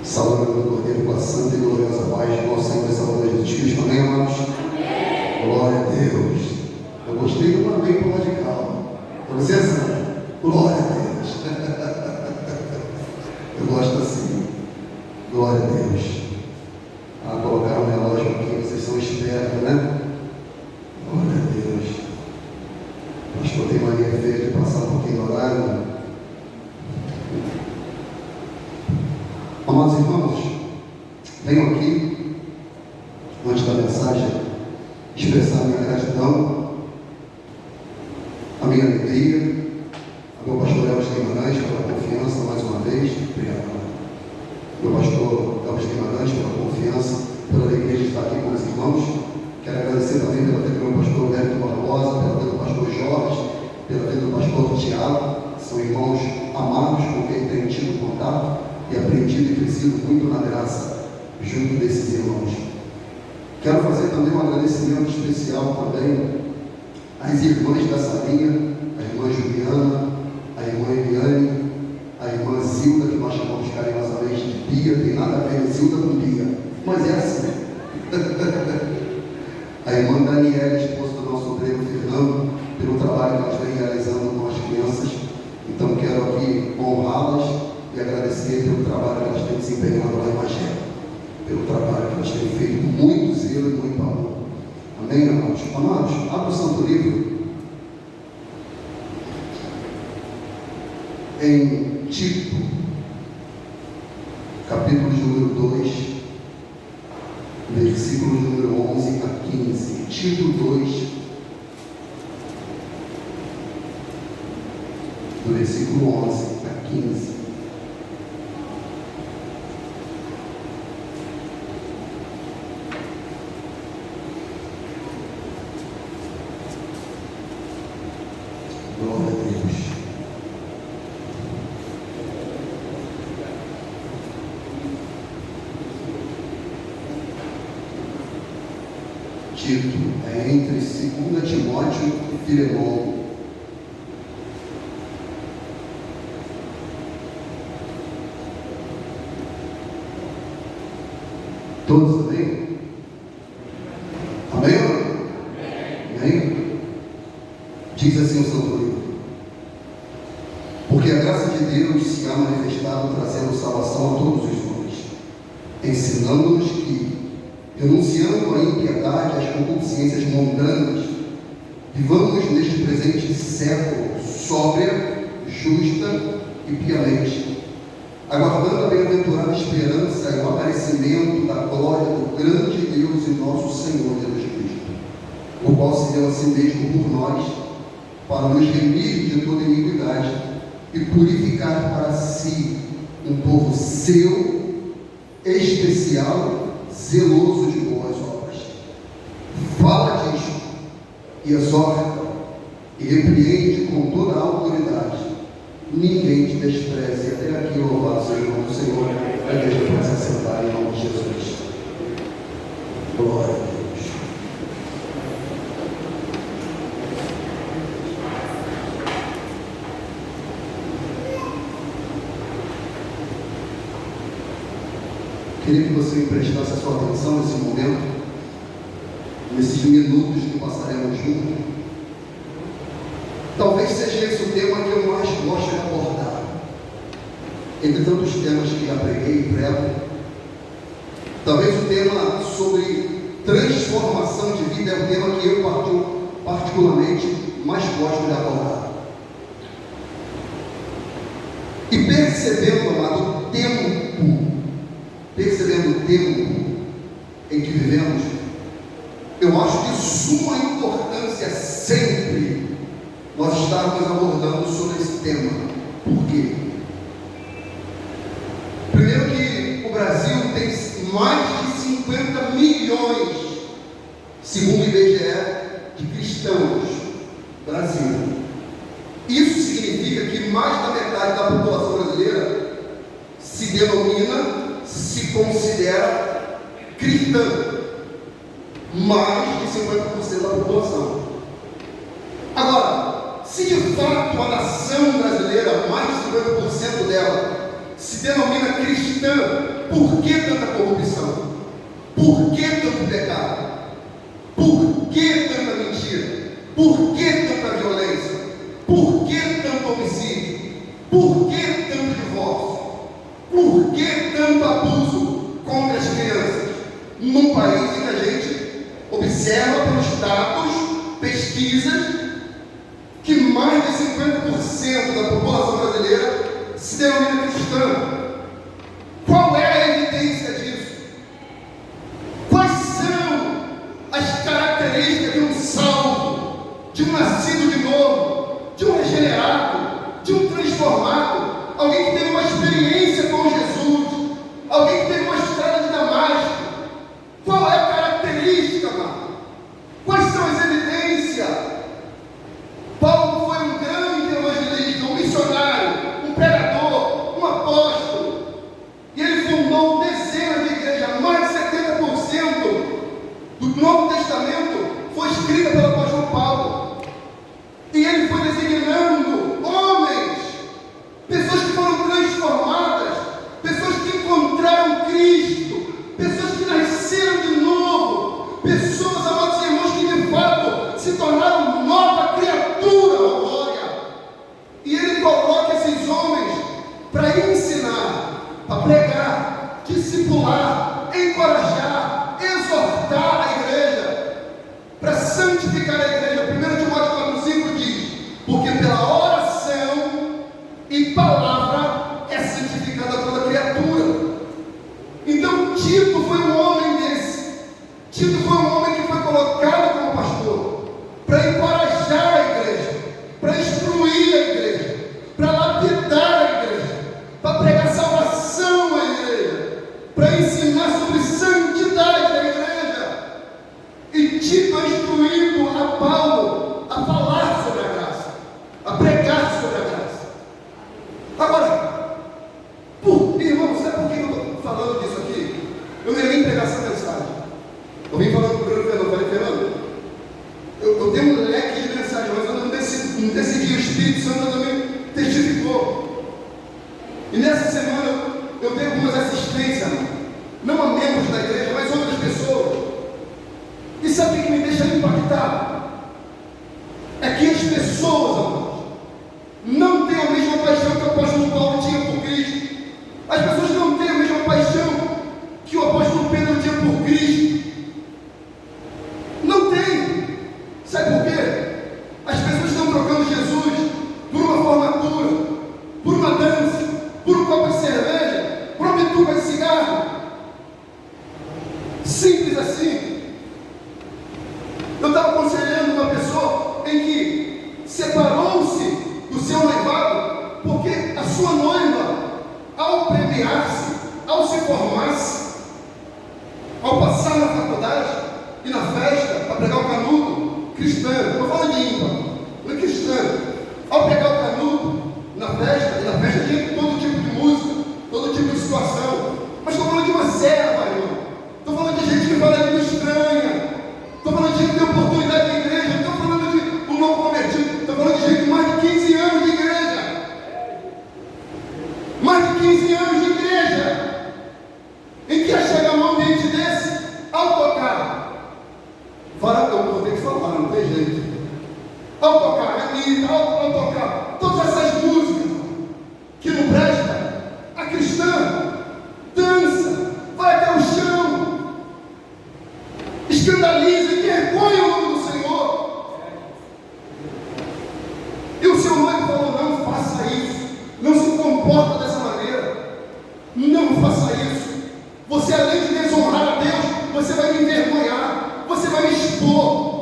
Saúde do Cordeiro com a santa e gloriosa paz de nosso Senhor e Salvador Jesus Cristo. Amém, amados? Amém. Glória a Deus. Eu gostei do amém pro radical. Para você, Santa? Glória a Deus. Eu gosto assim. Glória a Deus. Colocaram um relógio aqui, vocês são espertos, né? Glória a Deus. Pastor tem mania feia de passar um pouquinho do horário. Amados irmãos, venho aqui, antes da mensagem, expressar a minha gratidão, a minha alegria, ao meu pastor Elvis Guimarães pela confiança mais uma vez. Obrigado. Meu pastor Elvis Guimarães pela confiança, pela alegria de estar aqui com os irmãos. Quero agradecer também pela vida do meu pastor Neto Barbosa, pela vida do pastor Jorge, pela vida do pastor Tiago. São irmãos amados com quem tenho tido contato e aprendido e crescido muito na graça junto desses irmãos. Quero fazer também um agradecimento especial também às irmãs da Salinha, a irmã Juliana, a irmã Eliane, a irmã Zilda, que nós chamamos carinhosamente de Pia. Tem nada a ver Zilda com Pia, mas é assim. A irmã Daniela, esposa do nosso obreiro Fernando, pelo trabalho que elas vêm realizando com as crianças. Então quero aqui honrá-las e agradecer pelo trabalho que elas têm desempenhado lá em Magé, pelo trabalho que elas têm feito com muito zelo e muito amor. Amém, amados? Amados, abra o Santo Livro em Tito, capítulo de número 2, versículos de número 11 a 15. Tito 2, do versículo 11 a 15. Glória a Deus. Tito é entre 2 Timóteo e Filemão. Todos amém? Amém? Amém? Diz assim o Santo Livro: porque a graça de Deus se há manifestado, trazendo salvação a todos os homens, ensinando-nos que, renunciando à impiedade, às concupiscências mundanas, vivamos neste presente século sóbria, justa e piamente, aguardando a bem-aventurada esperança e o aparecimento da glória do grande Deus e nosso Senhor Jesus Cristo, o qual se deu a si mesmo por nós, para nos remir de toda iniquidade e purificar para si um povo seu, especial, zeloso de boas obras. Fala disto e exorta e repreende com toda a autoridade. Ninguém te despreze. Até aqui, louvado seja o nome do Senhor. A igreja pode se assentar em nome de Jesus. Glória a Deus. Queria que você me prestasse a sua atenção nesse momento, nesses minutos que passaremos juntos. Talvez seja esse o tema que eu mais gosto de abordar. Entre tantos temas que já preguei e prego, talvez o tema sobre transformação de vida é o tema que eu particularmente mais gosto de abordar. E percebendo, amado, percebendo o tempo em que vivemos, eu acho de suma importância sempre nós estarmos abordando sobre esse tema. Por quê? Primeiro que o Brasil tem mais de 50 milhões, segundo o IBGE, de cristãos. Brasil. Isso significa que mais da metade da população brasileira se denomina, se considera cristã. Mais de 50% da população. Agora, se de fato a nação brasileira, mais de 50% dela, se denomina cristã, por que tanta corrupção? Por que tanto pecado? Por que tanta mentira? Por que tanta violência? Por que tanto homicídio? Por que tanto divórcio? Por que tanto abuso contra as crianças? Num país em que a gente observa pelos dados, pesquisas, que mais de 50% da população brasileira se denomina cristã. Qual é a evidência disso? Quais são as características de um salvo, de um nascido de novo, de um regenerado, de um transformado, alguém que teve uma experiência com Jesus, alguém que teve uma estrada de Damasco? Qual é a característica, amado? Quais são as evidências? Paulo foi um grande evangelista, um missionário, um pregador, um apóstolo, e ele fundou dezenas de igrejas. Mais de 70% do Novo Testamento foi escrita pelo apóstolo Paulo, e ele foi designando homens, pessoas que foram transformadas, pessoas que encontraram Cristo, pessoas que nasceram de novo, pessoas, amados irmãos, que de fato se tornaram nova criatura, oh glória. E ele coloca esses homens para ensinar, para pregar, discipular, encorajar, exortar a igreja, para santificar a igreja. 1 Timóteo 4,5 diz: porque pela oração e palavra é santificada toda criatura. Então Tito foi um homem desse. Tito foi um homem que foi colocado como pastor para encorajar a igreja, para instruir a igreja, para lapidar a igreja, para pregar salvação à igreja, para ensinar sobre santidade à igreja. E Tito é instruído a Paulo a falar sobre a graça, a pregar sobre a graça. Agora, irmão, sabe por que eu estou falando disso aqui? Eu não ia nem pregar essa mensagem. Eu vim falando com o Bruno Fernando, falei: Fernando, eu tenho um leque de mensagens, mas eu não decidi, o Espírito Santo também testificou. E nessa semana eu tenho algumas assistências, não a membros da igreja, mas outras pessoas. E sabe o que me deixa impactado? É que as pessoas, amados, não têm a mesma paixão que o apóstolo Paulo tinha por Cristo. As pessoas não têm a mesma paixão que o apóstolo Pedro tinha por Cristo. Não tem. Sabe por quê? As pessoas estão trocando Jesus por uma formatura, por uma dança, por um copo de cerveja, por uma bituca de cigarro. Simples assim. Eu estava aconselhando uma pessoa em que separou-se do seu noivado porque a sua noiva, ao premiar-se, ao se formar-se, ao passar na faculdade e na festa, para pregar o canudo, cristã, não falo de ímpar, não é cristã, ao pegar o canudo na festa, e na festa tinha todo tipo de música, todo tipo de situação, mas estou falando de uma serva, irmão, estou falando de gente que fala língua estranha, estou falando de gente que tem oportunidade de igreja, não estou falando de um novo convertido, estou falando de gente com mais de 15 anos de igreja, mais de 15 anos de igreja, em que ia chegar num ambiente desse, ao tocar, eu vou ter que falar, não tem jeito, ao tocar, ao tocar, todas essas músicas que não prestam, a cristã dança, vai até o chão, escandaliza e vergonha o nome do Senhor. E o seu noivo falou: não faça isso, não se comporta dessa maneira, não faça isso. Você, além de desonrar a Deus, você vai me envergonhar, você vai me expor.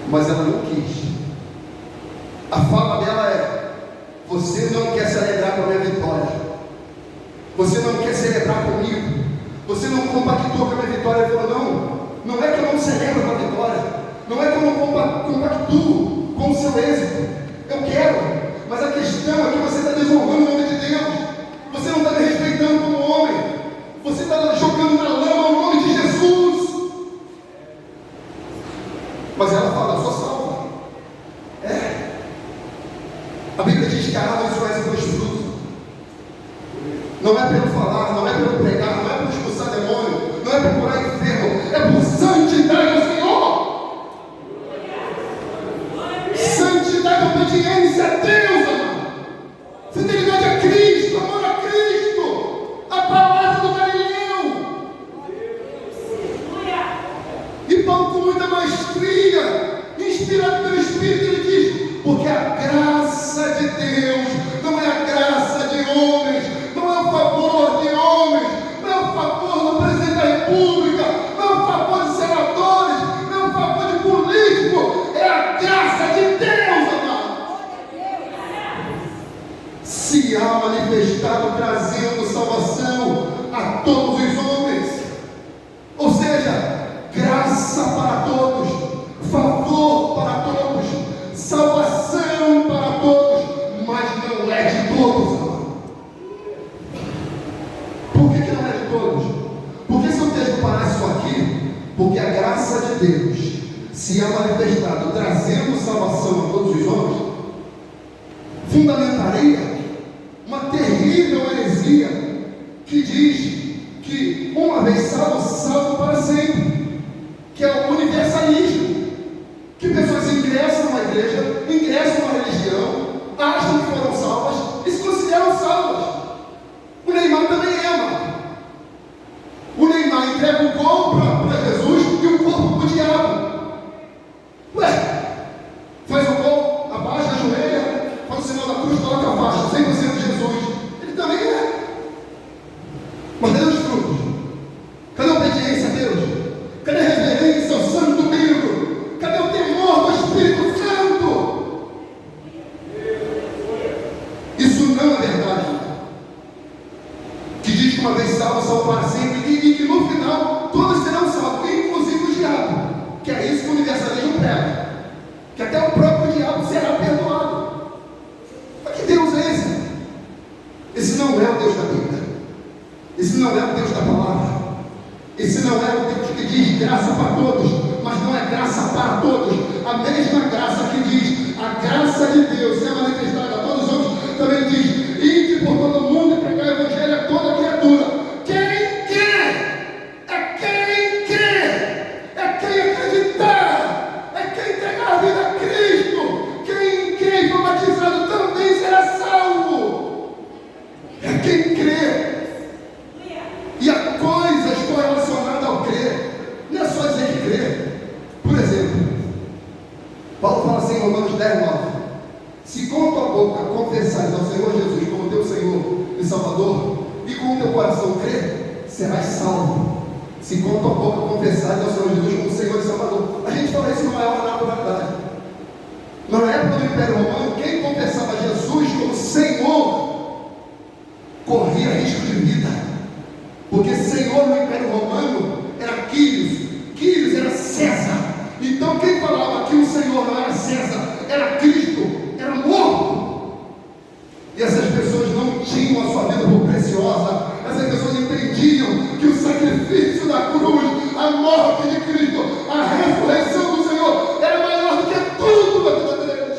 Mas ela não quis. A fala dela é: você não quer se alegrar com a minha vitória, você não quer celebrar comigo, você não compactuou com a minha vitória. Ele falou: não é que eu não celebro com a vitória, não é que eu não compactuo com o seu êxito, eu quero, mas a questão é que você está desonrando o nome de Deus, você não está me respeitando como homem, você está jogando na lama o nome de Jesus. Mas ela fala: eu sou salva. A Bíblia diz que a árvore só é pelos frutos. Não é pelo falar, não é pelo pregar, não é por expulsar demônio, não é por curar enfermo, é por santidade ao Senhor. Santidade, obediência a Deus, amado. Fidelidade a Cristo, amor a Cristo, a palavra do Galileu. E Paulo, com muita maestria, inspirado pelo Espírito, ele diz: porque a graça de Deus não é a graça de homens, não é o favor de homens, não é o favor do presidente da República, não é o favor de senadores, não é o favor de político, é a graça de Deus, amado. Se há manifestado trazendo salvação a todos os homens, ou seja, graça para todos, favor para todos, salvação para todos, mas não é de todos, amado. Por que não é de todos? Porque se o texto parasse só aqui, porque a graça de Deus se é manifestado trazendo salvação a todos os homens, fundamentaria uma terrível heresia que diz que uma vez salvo, salvo para sempre, que é o universalismo, que pessoas ingressam numa igreja, ingressam numa religião, acham que foram salvas e se consideram salvas. O Neymar também é, amado. O Neymar entrega o gol para Jesus e o corpo para o diabo. Ué, faz o gol, abaixa a joelha, faz o sinal da cruz, coloca a faixa, 100% de Jesus. Ele também é. Mas cadê os frutos? Cadê a obediência a Deus? Cadê a reverência ao santo livro? Cadê o temor do Espírito Santo? Isso não é verdade. Que diz que uma vez salvo, salvo para sempre, e que no final todos serão salvos, inclusive o diabo. Que é isso que o universalismo prega. Que até o próprio diabo será perdoado. Mas que Deus é esse? Esse não é o Deus da Bíblia. Esse não é o Deus da palavra. Esse não é o Deus que diz graça para todos, mas não é graça para todos. A mesma graça que diz a graça de Deus é manifestada a todos os homens, também diz: ide por todo mundo e pregar o evangelho a toda criatura. Quem quer? É quem quer, é quem acreditar, é quem entregar a vida a Cristo. Quem for batizado também será salvo. É quem crê. E há coisas correlacionadas ao crer. Não é só dizer que crê. Por exemplo, Paulo fala assim em Romanos 10:9: se com a tua boca confessares ao Senhor Jesus como teu Senhor e Salvador, e com o teu coração crer, serás salvo. Se com a tua boca confessares ao Senhor Jesus como Senhor e Salvador. A gente fala isso com maior naturalidade. Na época do Império Romano, quem confessava Jesus como Senhor corria risco de vida. Porque Senhor no Império Romano era Quírios. Quírios era César. Então quem falava que o Senhor não era César, era Cristo, era morto. E essas pessoas não tinham a sua vida por preciosa. Essas pessoas entendiam que o sacrifício da cruz, a morte de Cristo, a ressurreição do Senhor era maior do que tudo na vida deles.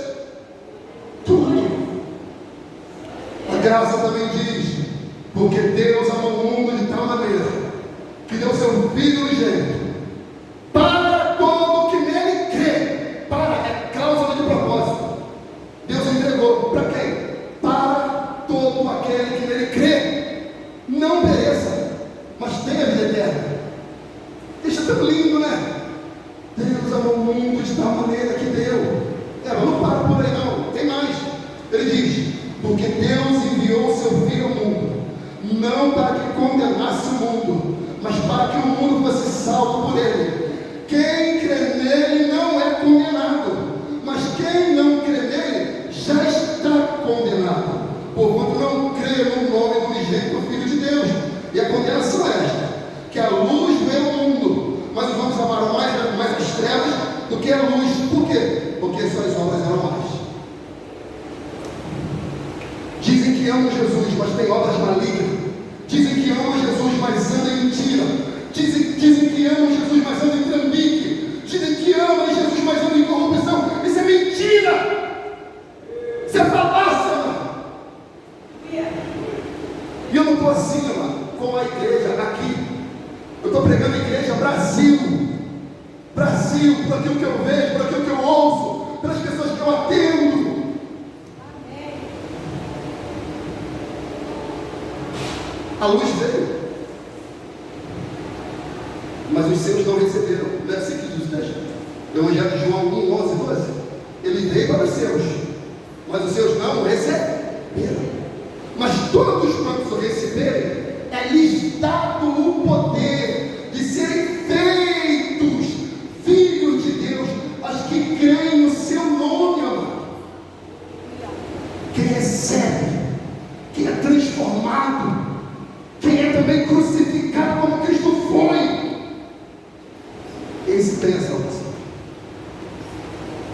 Tudo. A graça também diz: porque Deus amou o mundo de tal maneira que deu seu Filho unigênito para todo que nele crê. Para é cláusula de propósito. Deus entregou para quem? Para todo aquele que nele crê, não pereça, mas tenha vida eterna. Isso é tão lindo, né? Deus amou o mundo de tal maneira que deu. Mas não para por aí não, tem mais. Ele diz: porque Deus enviou o seu Filho ao mundo, não para que condenasse o mundo, mas para que o mundo fosse salvo por ele. Quem crê nele não é condenado, mas quem não crê nele já está condenado, porquanto não crê no nome do unigênito Filho de Deus. E a condenação é esta: que a luz veio ao mundo, mas os homens amaram mais as trevas do que a luz. Por quê? Porque suas obras eram más. Dizem que amam Jesus, mas têm obras malignas. Dizem que amam Jesus, mas andam em mentira. Dizem que amam Jesus, mas andam em trambique. Dizem que amam Jesus, mas andam em corrupção. Isso é mentira. Isso é falácia, mano. E eu não estou assim, com a igreja aqui. Eu estou pregando a igreja Brasil. Brasil, por aquilo que eu vejo, por aquilo que eu ouço, pelas pessoas que eu atendo. A luz veio, mas os seus não receberam. Não é assim que diz o texto. Evangelho de João 1, 11, 12. Ele veio para os seus, mas os seus não receberam. Mas todos quantos o receberem, é-lhes dado o poder de serem feitos filhos de Deus, aos que creem no seu nome, amado. Quem recebe, quem é transformado, quem é também crucificado como Cristo foi, esse tem a salvação.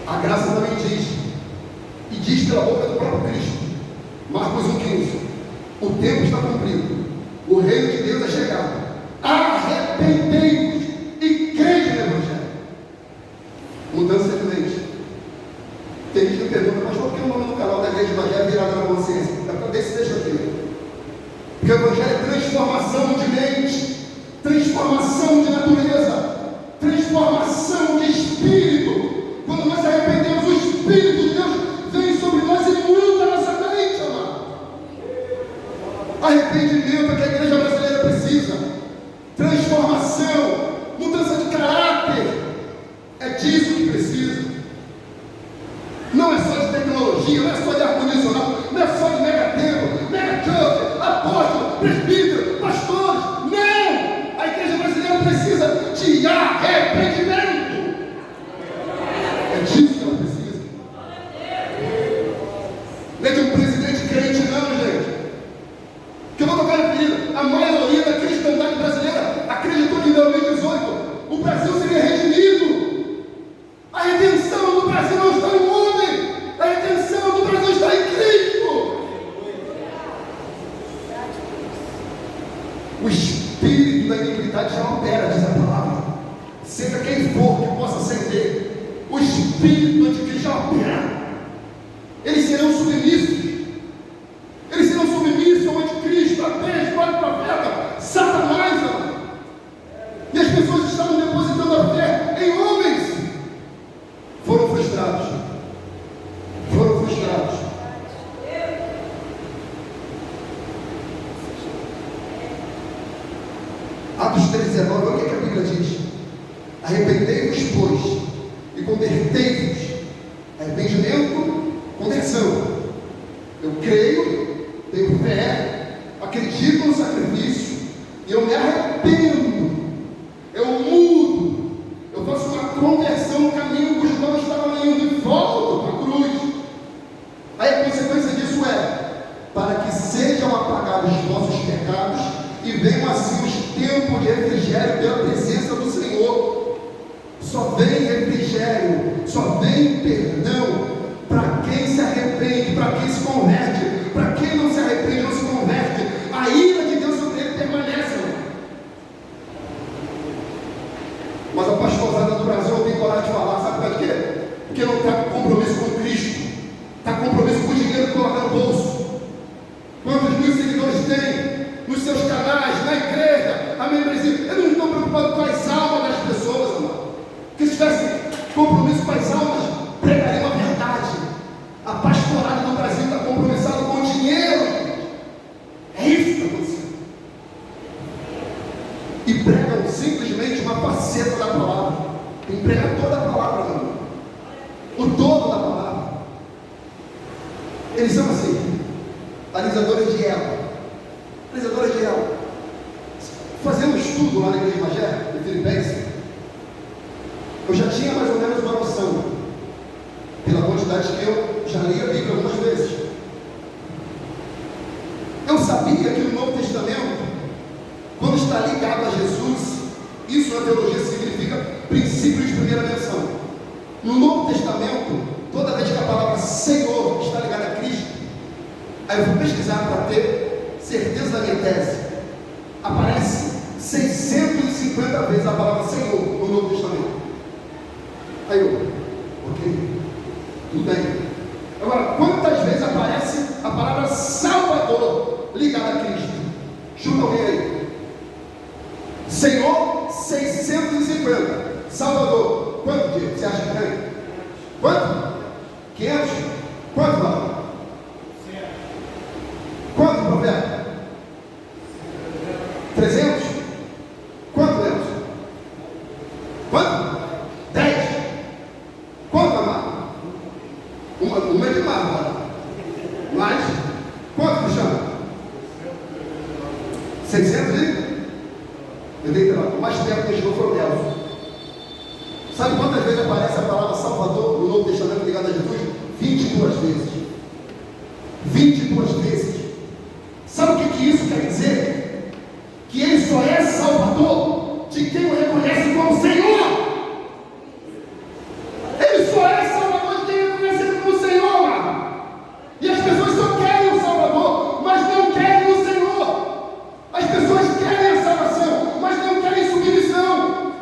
A graça também diz, e diz pela boca do próprio Cristo, Marcos 1,15: o tempo está cumprido, o reino de Deus é chegado, arrependei-vos e crede no Evangelho. Mudança de mente. Tem gente que pergunta, mas por que o nome do canal da Igreja Evangélica é virado na consciência? É para desse texto aqui. Porque o Evangelho é transformação de mente, transformação de natureza, transformação de espírito. Quando nós arrependemos, o Espírito de Deus vem sobre nós e muda a nossa mente, amado. Arrependimento é que a igreja brasileira precisa. Transformação, mudança de caráter, é disso que precisa. Não é só de tecnologia, não é só de ar-condicionado, não é só de mega-tempo, mega-church, apóstolo, presbítero, pastores. Não! A igreja brasileira precisa de arrependimento. É disso que ela precisa. Não é de um presidente crente, não, gente. Que eu vou tocar na ferida. A maioria da cristandade brasileira acreditou que em 2018 o Brasil seria redimido. A redenção do Brasil não está no homem, a redenção do Brasil está em Cristo. O espírito da iniquidade já opera, diz a palavra. Seja quem for que possa acender, o espírito anticristo já opera. Eles serão submissos. Eles serão submissos ao anticristo, a besta, ao profeta, Satanás. E as pessoas estavam depositando a fé em homens. Foram frustrados. Foram frustrados. Atos 3,19, olha o que a Bíblia diz: arrependei-vos, pois, e convertei-vos. Arrependimento, conversão. Eu creio, tenho fé, acredito no sacrifício, e eu me arrependo. Eu mudo, eu faço uma conversão no caminho cujo qual eu estava indo e volto para a cruz. Aí a consequência disso é: para que sejam apagados os vossos pecados e venham assim os tempos de refrigério pela presença do Senhor. Só vem refrigério, só vem perdão para quem se arrepende, para quem se converte. Para quem não se arrepende, não se converte, a ira de Deus sobre ele permanece. Mas a pastorada do Brasil não tem coragem de falar, sabe por quê? Porque não está com compromisso com Cristo, está com compromisso com o dinheiro que coloca no bolso. Quantos mil seguidores tem nos seus canais, na igreja, a membresia? Eu não estou preocupado com as almas das pessoas, amado. Porque se tivesse compromisso com as almas, pregaria uma verdade. A pastorada do Brasil está compromissada com o dinheiro. É isso que está acontecendo. E pregam simplesmente uma faceta da palavra. Tem que pregar toda a palavra, meu irmão. O todo da palavra. Eles são assim, alisadores de ela. Alisadores de ela. Fazendo um estudo lá na igreja evangélica, em Filipenses, eu já tinha mais ou menos uma noção, pela quantidade que eu já li a Bíblia algumas vezes. Eu sabia que no Novo Testamento, quando está ligado a Jesus, isso na teologia significa princípio de primeira menção. No Novo Testamento, toda vez que a palavra Senhor está ligada a Cristo, aí eu fui pesquisar para ter certeza da minha tese, aparece 650 vezes a palavra Senhor no Novo Testamento. Aí eu, ok, tudo bem. Agora, quantas vezes aparece a palavra Salvador ligada a Cristo? Chuta alguém aí. Senhor, 650. Salvador, quanto dia? Você acha que tem? Quanto? 500? Quanto, Paulo? Quanto, profeta? 300? Quanto, Deus? Quanto? 10? Quanto, amado? Uma é demais agora. Mas, quanto, Cristiano? 600 e? Eu dei o mais perto que chegou foi o Nelson. Sabe quantas vezes aparece a palavra Salvador no Novo Testamento ligado a Jesus? 22 vezes. 22 vezes. Sabe o que isso quer dizer? Que Ele só é Salvador de quem o reconhece como Senhor. Ele só é Salvador de quem o reconhece como Senhor, mano. E as pessoas só querem o Salvador, mas não querem o Senhor. As pessoas querem a salvação, mas não querem submissão.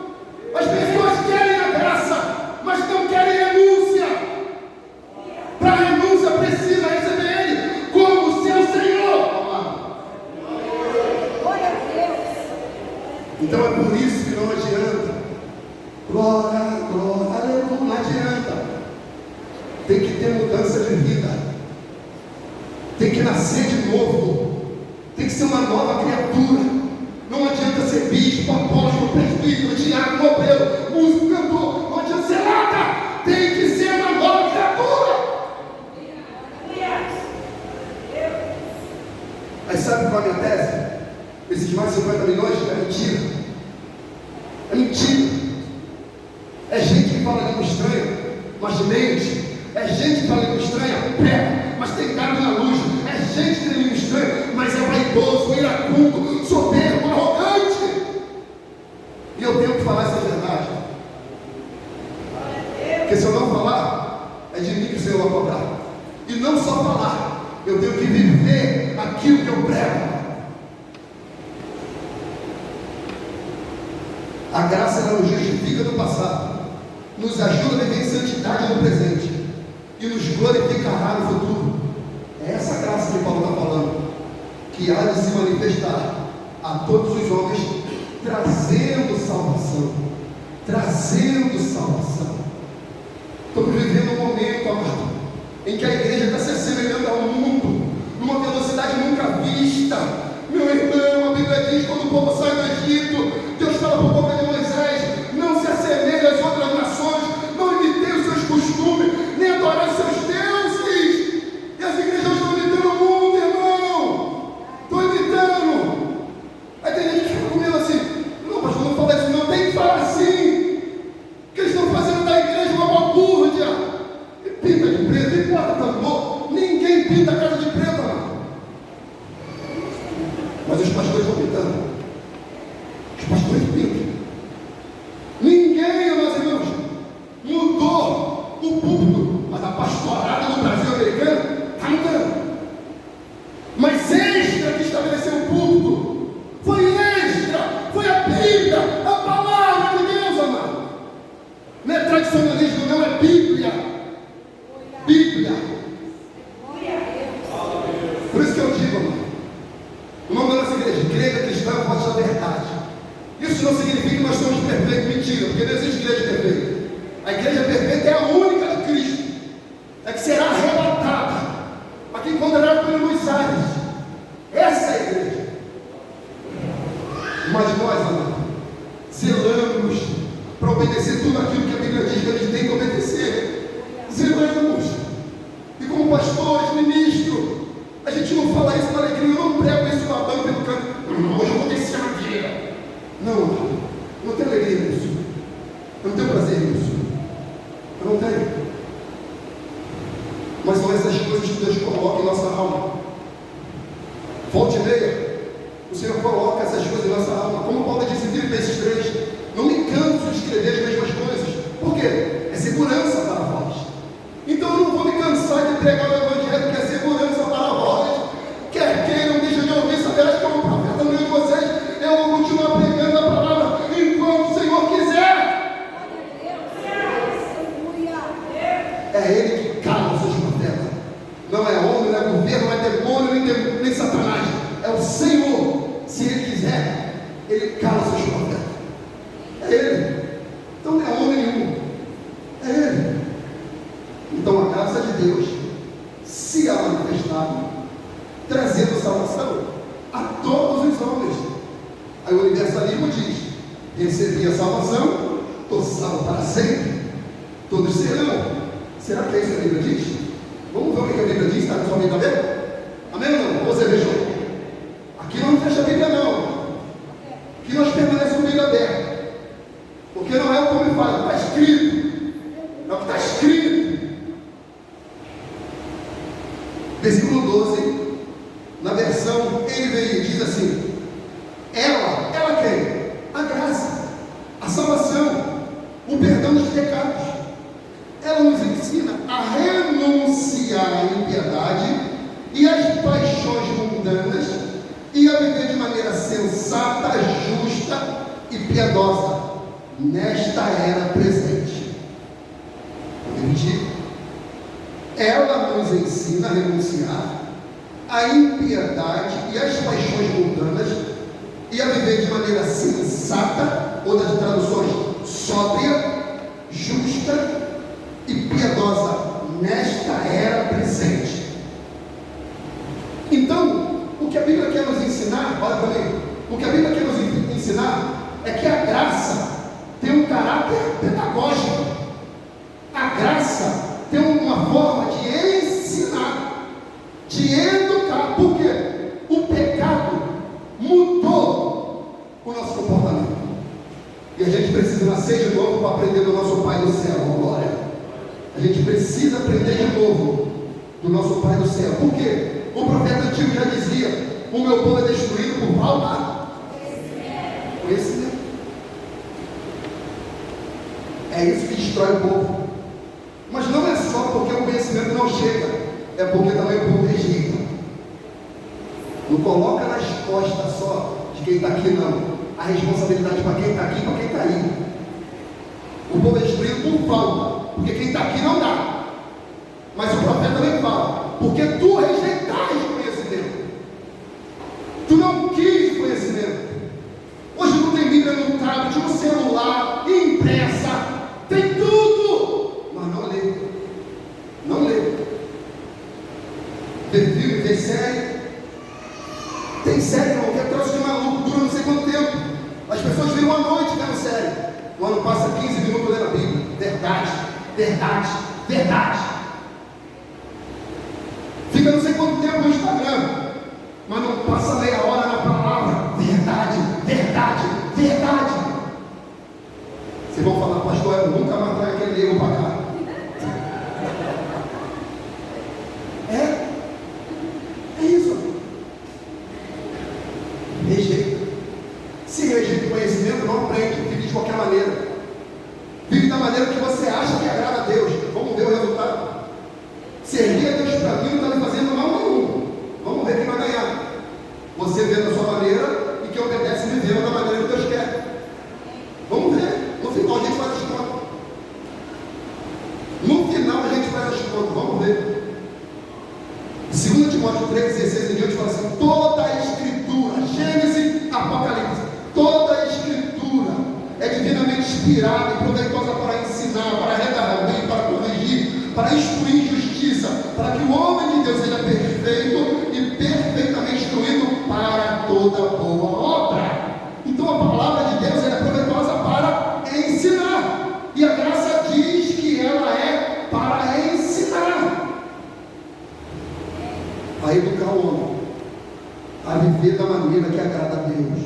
As pessoas querem a graça, mas não querem renúncia. Para a renúncia precisa receber Ele como seu Senhor. Então é por isso que não adianta. Glória, glória, aleluia, não adianta. Tem que ter mudança de vida. Tem que nascer de novo. Tem que ser uma nova criatura. Não adianta ser bispo, apóstolo, presbítero, diácono, obreiro, músico, cantor. Não adianta ser nada. Tem que ser uma nova criatura. Aí sabe qual é a minha tese? Esses mais 50 milhões é mentira. É mentira. É gente que fala língua estranha, mas mente. É gente que fala língua estranha, prega, mas tem cara na luz. É gente que tem língua estranha, mas é vaidoso, iracundo, soberbo, arrogante. E eu tenho que falar essa verdade. Porque se eu não falar, é de mim que o Senhor vai cobrar. E não só falar, eu tenho que viver aquilo que eu prego. A graça ela nos justifica no passado, nos ajuda a viver em santidade no presente e nos glorificará no futuro. É essa graça que Paulo está falando, que há de se manifestar a todos os homens, trazendo salvação. Trazendo salvação. Estamos vivendo um momento, amado, em que a igreja está se assemelhando ao mundo, numa velocidade nunca vista. Meu irmão, a Bíblia diz: quando o povo sai do Egito, Deus fala por boca de Moisés: não se assemelhe às outras nações, não imitei os seus costumes, nem adorei os seus deuses. E as igrejas estão imitando o mundo, irmão. Estão imitando. Aí tem gente que fica comigo assim: não, pastor, não fala isso não, tem que falar assim. Que eles estão fazendo da igreja uma balbúrdia. E pinta de preto, e bota tambor. Ninguém pinta a casa de preto, não. Mas os pastores estão pintando. Os pastores pintam. Ninguém, meus irmãos, mudou o púlpito, mas a pastorada no Brasil americano está mudando. Mas extra que estabeleceu o púlpito foi extra, foi a Bíblia, a palavra de Deus, amado. Não é tradicionalismo, não, é Bíblia. Bíblia. Por isso que eu digo, amado, o nome da nossa igreja cristã, voz da verdade. Isso não significa que nós somos perfeitos, mentira, porque não existe igreja perfeita. A igreja perfeita é a única de Cristo, é que será arrebatada, mas que encontrará pelos ares. Essa é a igreja. Mas nós, amados, zelamos para obedecer tudo aquilo que a Bíblia diz que a gente tem que obedecer. Zelamos. E como pastores, ministros, a gente não fala isso na alegria, eu não prego isso babando pelo canto. Hoje eu vou descer a madeira. Não, não tenho alegria nisso. Eu não tenho prazer nisso. Eu não tenho. Mas são essas coisas que Deus coloca em nossa alma. Volta e meia, o Senhor coloca essas coisas em nossa alma. Como Paulo disse em Filipenses 3, não me canso de escrever as mesmas coisas. Por quê? É segurança para vós. Então eu não vou me cansar de pregar o Evangelho, que é segurança para vós. Quer queiram, deixa de ouvir, saberás que eu sou profeta no meio de vocês. Eu vou continuar pregando a palavra enquanto o Senhor quiser. É Ele que cala os seus profetas. Não é homem, não é governo, não é demônio, nem Satanás. É o Senhor. Se Ele quiser, ele cala seus profetas. É Ele. Então não é homem nenhum. É Ele. Então a graça de Deus se há manifestado, trazendo salvação a todos os homens. Aí o universalismo diz: recebi a salvação, estou salvo para sempre, todos serão. Será que é isso que a Bíblia diz? Vamos ver o que a Bíblia diz, está na sua Bíblia mesmo? Amém ou não? Você vejam. Aqui não fecha a Bíblia não. Aqui nós permanecemos com a Bíblia aberta. Porque não é o que eu me falo, está escrito. É o que está escrito. Versículo 12, na versão NVI, diz assim: ela quem? A graça, a salvação, o perdão dos pecados. Ela nos ensina a renunciar à impiedade e às paixões mundanas e a viver de maneira sensata, justa e piedosa nesta era presente. Entendi? Ela nos ensina a renunciar à impiedade e às paixões mundanas e a viver de maneira sensata, outras traduções, sóbria, justa e piedosa nesta era presente. Então, o que a Bíblia quer nos ensinar, olha para mim, o que a Bíblia quer nos ensinar é que a graça tem um caráter pedagógico. A graça tem uma forma de ensinar, de educar, porque o pecado mudou o nosso comportamento. E a gente precisa nascer de novo para aprender do nosso Pai do céu, glória. A gente precisa aprender de novo do nosso Pai do céu. Por quê? O profeta antigo já dizia: o meu povo é destruído por falta de conhecimento. É isso que destrói o povo. Mas não é só porque o conhecimento não chega, é porque também o povo rejeita. Não coloca nas costas só de quem está aqui, não. A responsabilidade para quem está aqui e para quem está aí. O povo é destruído por falta, porque quem está aqui não dá. Mas o profeta também fala: porque tu rejeitaste o conhecimento, tu não quis conhecimento. Hoje não tem Bíblia no tablet, no celular, impressa, tem tudo, mas não lê. Não lê. Vê filme, vê série. Tem série, não, que é troço de maluco, dura não sei quanto tempo. As pessoas viram à noite vendo série. O ano passa 15 minutos lendo a Bíblia. Verdade, verdade, verdade. Fica não sei quanto tempo no Instagram, mas não passa meia hora na palavra. Verdade, verdade, verdade. Vocês vão falar: pastor, eu nunca mais trago aquele erro para cá. É isso. Rejeita. Se rejeita o conhecimento, não aprende, vive de qualquer maneira. Vive da maneira que você acha que agrada a Deus. Vamos ver o resultado. Servir a Deus para mim não está lhe fazendo mal nenhum. Vamos ver quem vai ganhar. Você vê da sua maneira e quem obedece vivendo da maneira que Deus quer. Vamos ver. No final a gente faz as contas. No final a gente faz as contas. Vamos ver. 2 Timóteo 3,16 em diante fala assim: toda a escritura, Gênesis, Apocalipse, toda a escritura é divinamente inspirada e proveitosa para ensinar, para redarguir, para corrigir, para instruir em justiça, para que o homem de Deus seja perfeito e perfeitamente instruído para toda boa obra. Então a palavra de Deus é proveitosa para ensinar, e a graça diz que ela é para ensinar, a educar o homem a viver da maneira que agrada a Deus.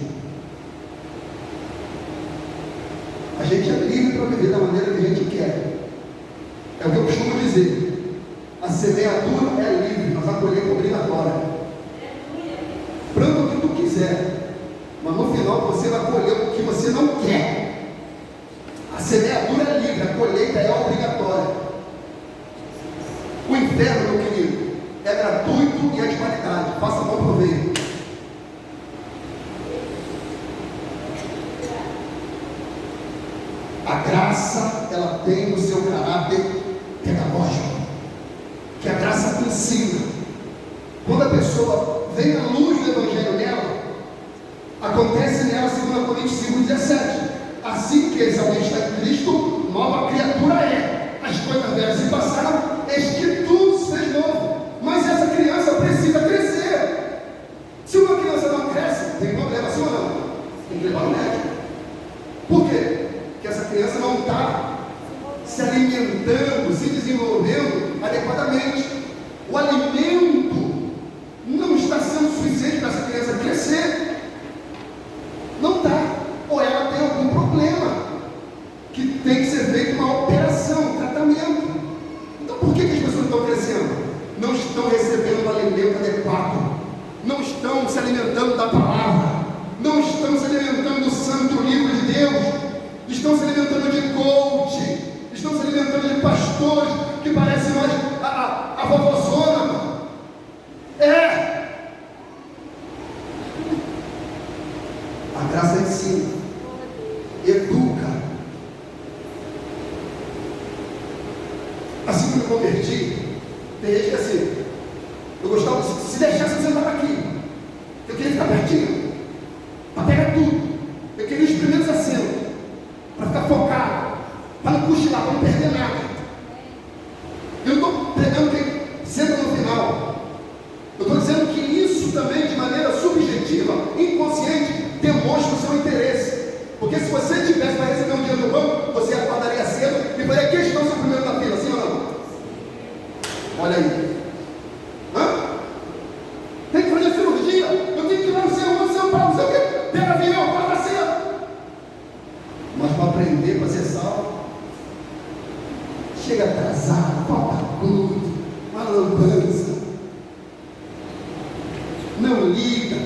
A gente é livre para viver da maneira que a gente quer. É o que eu costumo dizer: a semeadura é livre, mas a colheita é obrigatória. Planta o que tu quiser, mas no final você vai colher o que você não quer. A semeadura é livre, a colheita é obrigatória. O inferno, meu querido, é gratuito e é de qualidade. Faça bom proveito. A graça, ela tem o seu caráter pedagógico, que a graça ensina. Quando a pessoa vem à luz do Evangelho nela, acontece nela, 2 Coríntios 5,17. Assim que se alguém está em Cristo, nova criatura é. As coisas velhas se passaram, eis que tudo se fez novo. Mas essa criança precisa crescer. Se uma criança não cresce, tem problema, sim ou não? Tem que levar ao médico. Por quê? Porque essa criança não está se alimentando, se desenvolvendo adequadamente. O alimento não está sendo suficiente para essa criança crescer. Não está. Ou ela tem algum problema que tem que ser feita uma operação, um tratamento. Então por que as pessoas estão crescendo? Não estão recebendo o alimento adequado, não estão se alimentando da palavra, não estão se alimentando do santo livro de Deus, estão se alimentando de coach, estão se alimentando de pastores que parecem mais a vovózona. A graça ensina, educa. Assim que eu me converti, tem gente que assim, eu gostava, se deixasse eu sentava aqui, eu queria ficar pertinho, para pegar tudo, eu queria os primeiros assentos, para ficar focado, para não cochilar, para não perder nada. Eu não estou pregando quem senta no final, eu estou dizendo que isso também, de maneira subjetiva, inconsciente, demonstra o seu interesse. Porque se você tivesse para receber um dinheiro no banco, você acordaria cedo e faria questão de ser o primeiro da fila, sim ou não? Olha aí. Tem que fazer cirurgia, eu tenho que ir lá no seu onde, seu pai, não sei o quê. Pega avião, acorda cedo. Mas para aprender, para ser salvo, chega atrasado, falta tudo, malandança, não liga,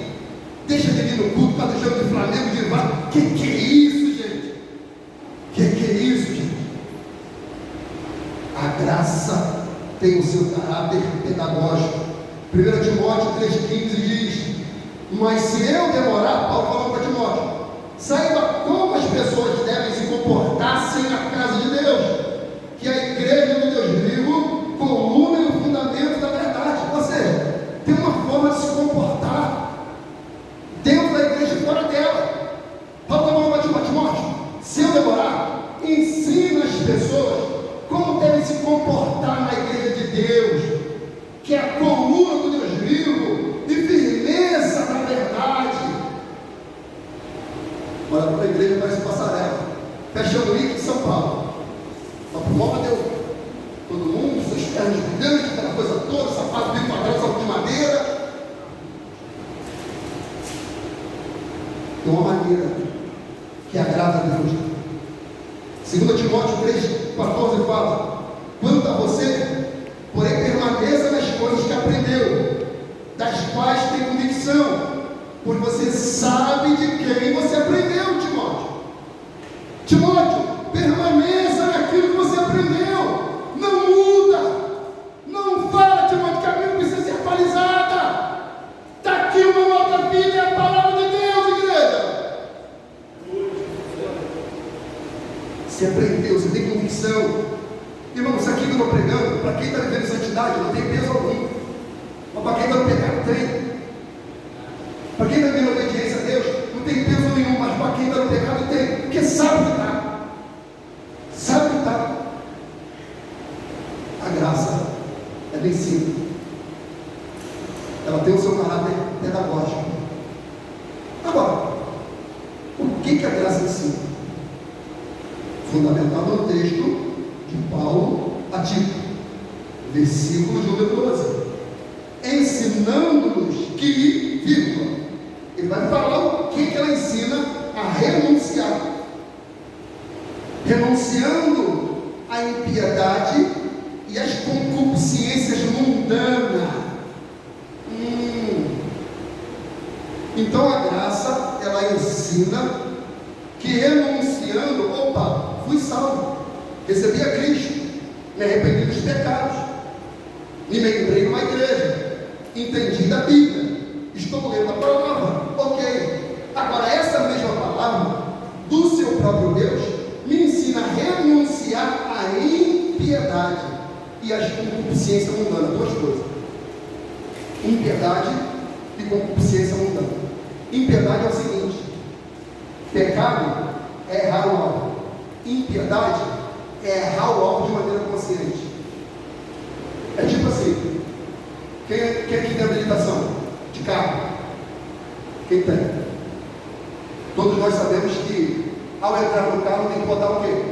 deixa de vir no culto para do jogo de Flamengo de VAR. Que é isso, gente? Que é isso, gente? A graça tem o seu caráter pedagógico. 1 Timóteo 3,15 diz: mas se eu demorar, Paulo falou para Timóteo, saiba como as pessoas devem se comportar sem a casa de Deus, que a igreja do Deus vivo, coluna e o fundamento da verdade. Ou seja, tem uma forma de se comportar dentro da igreja e fora dela. Paulo falou para Timóteo: se eu demorar, ensina as pessoas como devem se comportar na igreja de Deus, que é a coluna do Deus vivo e firmeza da verdade. Olha para a igreja, parece passarela, fechando o link de São Paulo. Só por volta deu todo mundo, seus pernas gigantes, aquela coisa toda, sapato bem quadrado, sapato de madeira. Tem uma maneira que agrada a Deus. 2 Timóteo 3,14 fala: quanto a você, porém, permaneça nas coisas que aprendeu, das quais tem convicção, pois você sabe de quem você aprendeu, Timóteo. Timóteo, permaneça naquilo que você aprendeu, não muda, não fala, Timóteo, que a Bíblia precisa ser atualizada. Está aqui uma nova Bíblia, é a palavra de Deus, igreja. Você aprendeu, você tem convicção. Irmão, isso aqui que eu estou pregando, para quem está vivendo santidade, não tem peso algum. Mas para quem está no pecado, tem. Para quem está vivendo obediência a Deus, não tem peso nenhum. Mas para quem está no pecado, tem. Porque sabe que está. Sabe que está. A graça, ela ensina. Ela tem o seu caráter pedagógico. Agora, o que a graça ensina? Fundamentado no texto de Paulo a Tito, versículo de número 12, ensinando-nos que, vírgula, ele vai falar o que ela ensina a renunciar, renunciando à impiedade e às concupiscências mundanas. Então a graça, ela ensina que renunciando, fui salvo, recebi a Cristo, me arrependi dos pecados, me lembrei numa igreja, entendi da Bíblia, estou lendo a palavra, ok. Agora essa mesma palavra, do seu próprio Deus, me ensina a renunciar à impiedade e às concupiscências mundanas. Duas coisas: impiedade e concupiscência mundana. Impiedade é o seguinte: Pecado é errar o alvo. Impiedade é errar o alvo de maneira consciente. É tipo assim, quem aqui tem habilitação de carro? Quem tem? Todos nós sabemos que ao entrar no carro tem que botar o quê?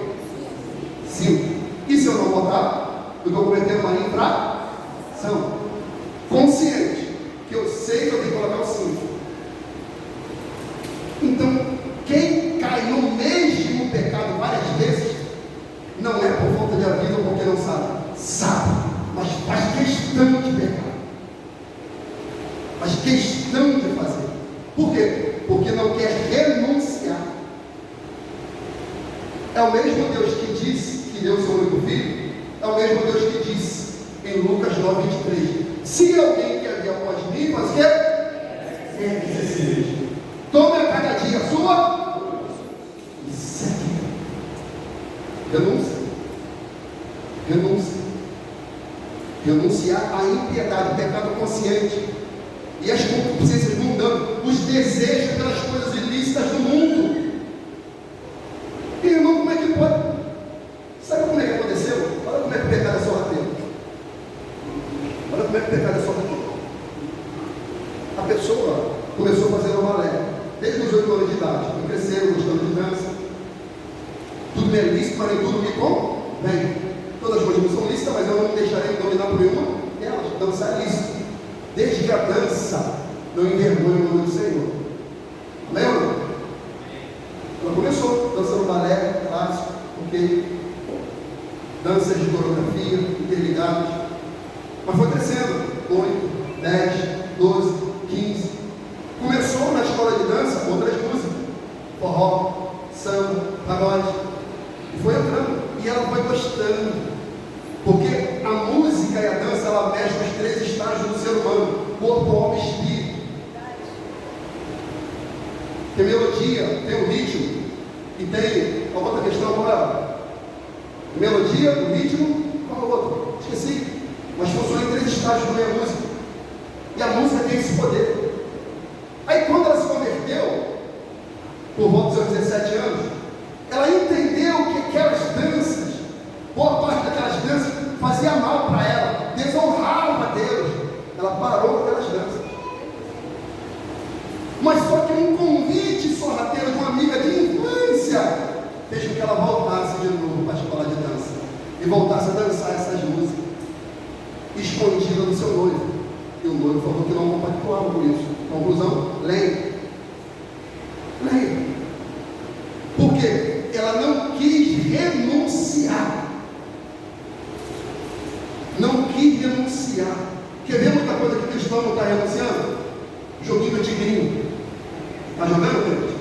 Sim. E se eu não botar, eu estou cometendo uma infração. Consciente, que eu sei que eu tenho que colocar o cinto. Então, quem cai no mesmo pecado várias vezes, não é por falta de aviso ou porque não sabe. Sabe, mas faz questão de pecar. Faz questão de fazer. Por quê? Porque não quer renunciar. É o mesmo Deus que disse que deu o seu único filho, é o mesmo Deus que disse em Lucas 9:23: se alguém quer vir após mim, faz o quê? Segue-se a si mesmo. Tome a cada dia a sua e segue. Renúncia. Renúncia. Renunciar à impiedade, pecado consciente. E as concupiscências mundanas, os desejos pelas coisas ilícitas do mundo. E irmão, como é que pode? Sabe como é que aconteceu? Olha como é que o pecado é sorrateiro. Olha como é que o pecado é sorrateiro. A pessoa começou fazendo balé desde os 8 anos de idade, cresceram gostando de dança. Tudo é lícito, mas nem tudo me convém. Todas as coisas não são lícitas, mas eu não me deixarei dominar por nenhuma delas. Dançar é lícito, desde que a dança não envergonhe o nome do Senhor. Amém ou não? Ela começou dançando balé clássico, porque danças de coreografia, interligadas, mas foi crescendo, 8, 10, 12, 15. Começou na escola de dança outras músicas, forró, samba, pagode, e foi entrando, e ela foi gostando, porque a música e a dança, ela mexe os 3 estágios do ser humano: corpo, alma e espírito. Tem melodia, tem o ritmo, e tem uma outra questão agora. Melodia, o ritmo, qual é o outro? Esqueci. Mas funciona em 3 estágios da minha música. E a música tem esse poder. Aí quando ela se converteu, por volta dos seus 17 anos, ela entendeu que aquelas danças, boa parte daquelas danças, fazia mal para ela, desonrava a Deus. Ela parou com aquelas danças. Mas só que um convite sorrateiro de uma amiga de infância fez com que ela voltasse de novo para a escola de dança e voltasse a dançar essas músicas, escondida do seu noivo. E o noivo falou que não compactuava com isso. Conclusão: leia. Leia. Por quê? Ela não quis renunciar. Não quis renunciar. Quer ver muita coisa que o cristão não está renunciando? Joguinho do tigrinho. Está jogando, querido?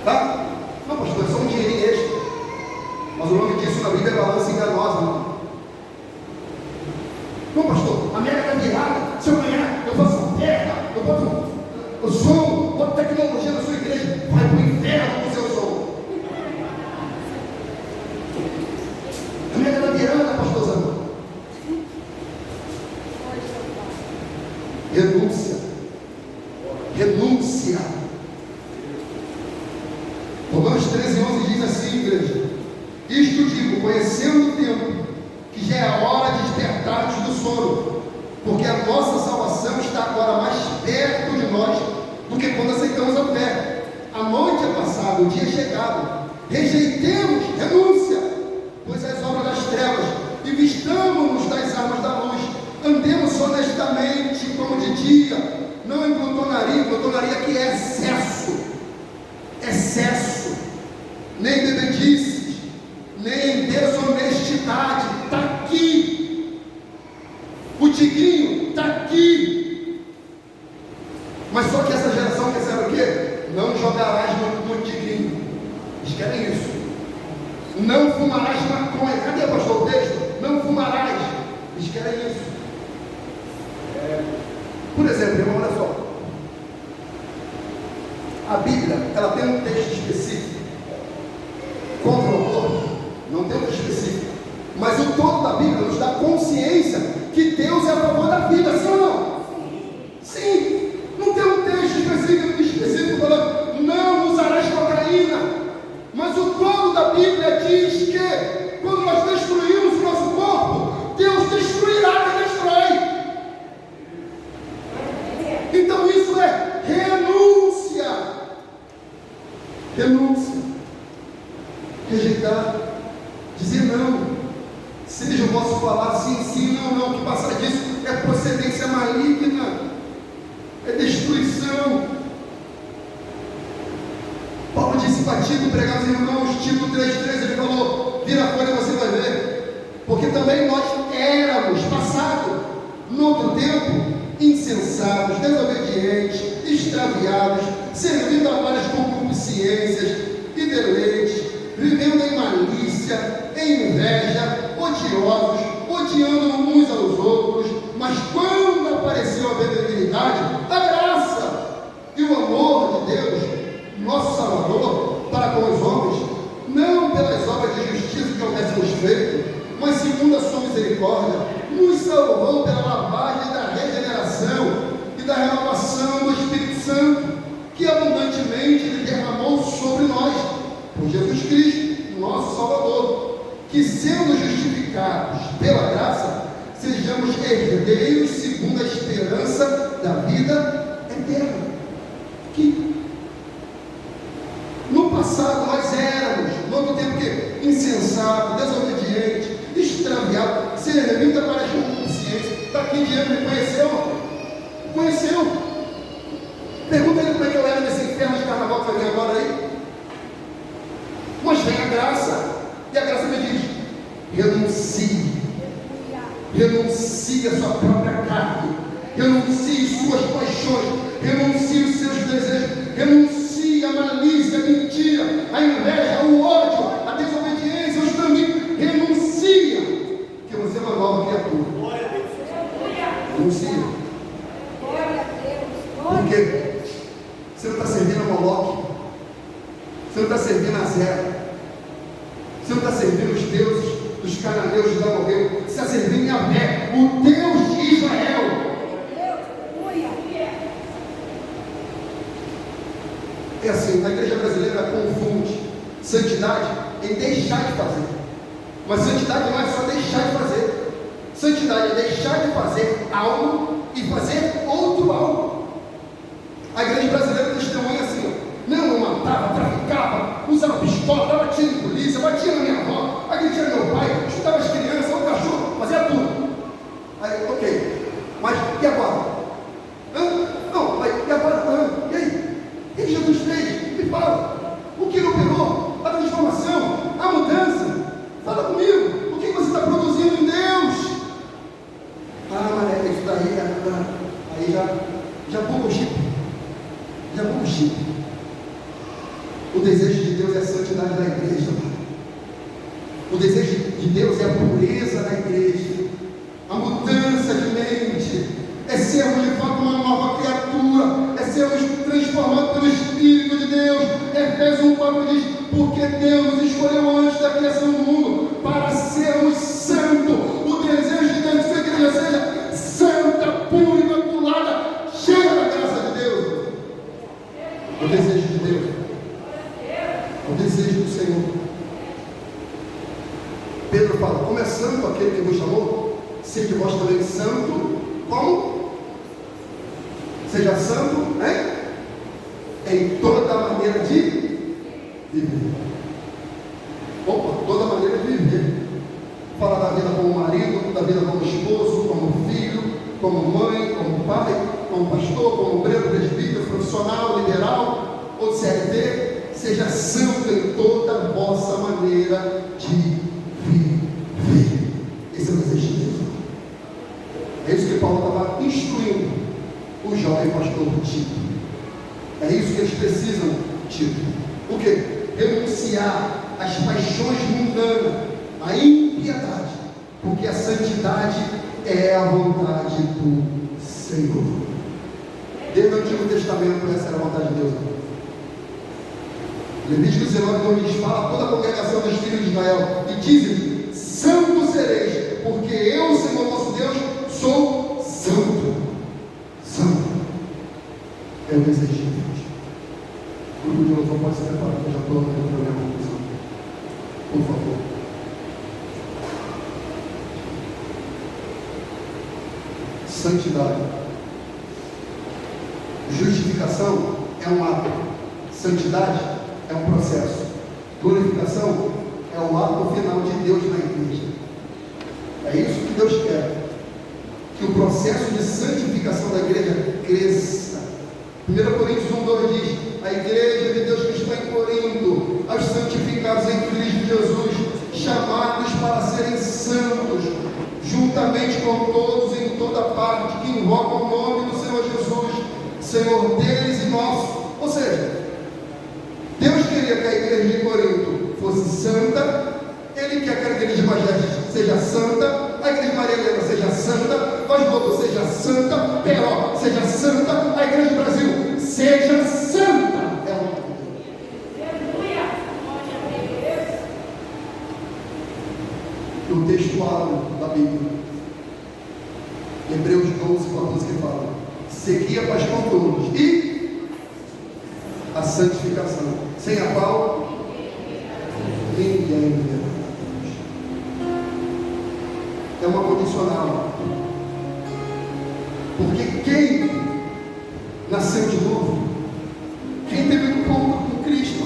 Tá? Não, pastor, é só um dinheirinho extra. Mas o nome disso na Bíblia é balança enganosa, não? Não, pastor, a mega está virada. Se eu ganhar, eu faço oferta, eu boto o som, boto tecnologia na sua igreja. Vai para o inferno com o seu som. A mega está virada, pastor Zé. Renúncia. Renúncia. Romanos 13:11 diz assim, igreja: isto digo, conhecendo o tempo, que já é a hora de despertarmos do sono, porque a nossa salvação está agora mais perto de nós do que quando aceitamos a fé. A noite é passada, o dia é chegado. Rejeitemos, renúncia, pois as obras das trevas, e vistamos-nos das armas da luz. Andemos honestamente como de dia, não em glutonaria que é excesso, nem bebedices, nem desonestidade. Está aqui, o tigrinho está aqui. Mas só que essa geração quer saber o quê? Não jogarás no tigrinho. Eles querem isso. Não fumarás maconha. Cadê, pastor, o texto? Não fumarás. Eles querem isso. Por exemplo, irmão, olha só. A Bíblia, ela tem um texto específico contra o aborto. Não tem um texto específico. Mas o todo da Bíblia nos dá consciência que Deus é a favor da vida, sim ou não? Sim. Não tem um texto específico falando: não usarás renúncia, rejeitar, dizer não. Seja o vosso falar sim, sim, não, não, que passar disso é procedência maligna, é destruição. Paulo disse para Tito, pregar aos irmãos, Tito 3,13, ele falou, vira a folha e você vai ver, porque também nós éramos, passado, no outro tempo, insensatos, desobedientes, extraviados, servindo a várias concupiscências e deleites, vivendo em malícia, em inveja, odiosos, odiando uns aos outros, mas quando apareceu a benignidade, a graça e o amor de Deus, nosso Salvador, para com os homens, não pelas obras de justiça que houvéssemos feito, mas segundo a sua misericórdia, nos salvou pela lavagem da regeneração e da renovação do Espírito Santo, que abundantemente Ele derramou sobre nós, por Jesus Cristo, nosso Salvador, que sendo justificados pela graça, sejamos herdeiros segundo a esperança da vida eterna. Que no passado nós éramos, no outro tempo que insensato, desobediente, extraviado, servindo para as consciências. Daqui em diante me conheceu? Conheceu? Pergunta ele como é que eu era nesse inferno de carnaval que vai vir agora aí. Mas vem a graça, e a graça me diz: renuncie a sua própria carne, renuncie suas paixões, renuncie os seus desejos, renuncie a malícia, a mentira, a inveja, o ódio, a desobediência, os caminhos. Renuncia, que você é uma nova criatura. Renuncia. Porque você não está servindo a Moloque, você não está servindo a Zera, você não está servindo os deuses dos cananeus de Amorreu, você está servindo Yahvé, o Deus de Israel. É assim, a igreja brasileira confunde santidade em deixar de fazer. Mas santidade não é só deixar de fazer. Santidade é deixar de fazer algo e fazer outro algo. A igreja brasileira testemunha assim: não, eu matava, traficava, usava pistola, dava tiro em polícia, batia na minha avó, agredia meu pai, chutava as crianças, o cachorro, fazia tudo. Aí, ok, mas e agora? Não, mas e agora? E aí? O que Jesus fez? Me fala. O que ele operou? A transformação, a mudança. Fala comigo. O que você está produzindo em Deus? Mané, isso daí, aí já buga o chip. Já buga o chip. O desejo de Deus é a santidade da igreja. O desejo de Deus é a pureza da igreja. A mudança de mente. É sermos de fato uma nova criatura. É sermos transformados pelo Espírito de Deus. Efésios 1,4 diz: porque Deus nos escolheu antes da criação do mundo para sermos santos. O desejo de Deus é que a igreja seja santa, pura, imaculada, cheia da graça de Deus. O desejo de Deus, o desejo do Senhor. Pedro fala: como é santo aquele que vos chamou, sede vós também santo. Como? Seja santo, hein? Em toda maneira de viver. Opa, toda maneira de viver. Fala da vida como marido, da vida como esposo, como filho, como mãe, como pai, como pastor, como obreiro, presbítero, profissional, liberal ou CLT. Seja santo em toda a vossa maneira de viver. Esse é o desejo de Deus. É isso que Paulo estava instruindo o jovem pastor Tito. É isso que eles precisam, Tito. O quê? Renunciar às paixões mundanas, à impiedade, porque a santidade é a vontade do Senhor. Desde o Antigo Testamento, essa era a vontade de Deus. Levítico 19 diz: fala a toda a congregação dos filhos de Israel e diz: santo sereis, porque eu, Senhor vosso Deus, sou santo. Santo é o desejo de Deus. O grupo de louvor pode se preparar, eu já estou no minha conclusão. Por favor. Santidade. Justificação é um ato. Santidade é um processo. Glorificação é o ato final de Deus na igreja. É isso que Deus quer. Que o processo de santificação da igreja cresça. 1 Coríntios 1:2 diz: a igreja de Deus que está em Corinto, aos santificados em Cristo Jesus, chamados para serem santos, juntamente com todos em toda parte, que invocam o nome do Senhor Jesus, Senhor deles e nosso. Ou seja, Deus queria que a igreja de Corinto fosse santa, Ele quer que a igreja de Magés seja santa, a igreja de Maria Helena seja santa, Vaz Lobo seja santa, Peró seja santa, a igreja do Brasil seja santa. É o nome de Deus. No textual da Bíblia, Hebreus 12:14, que fala: segui a paz com todos e a santificação, sem a qual ninguém verá. É uma condicional. Porque quem nasceu de novo, quem teve um encontro com Cristo,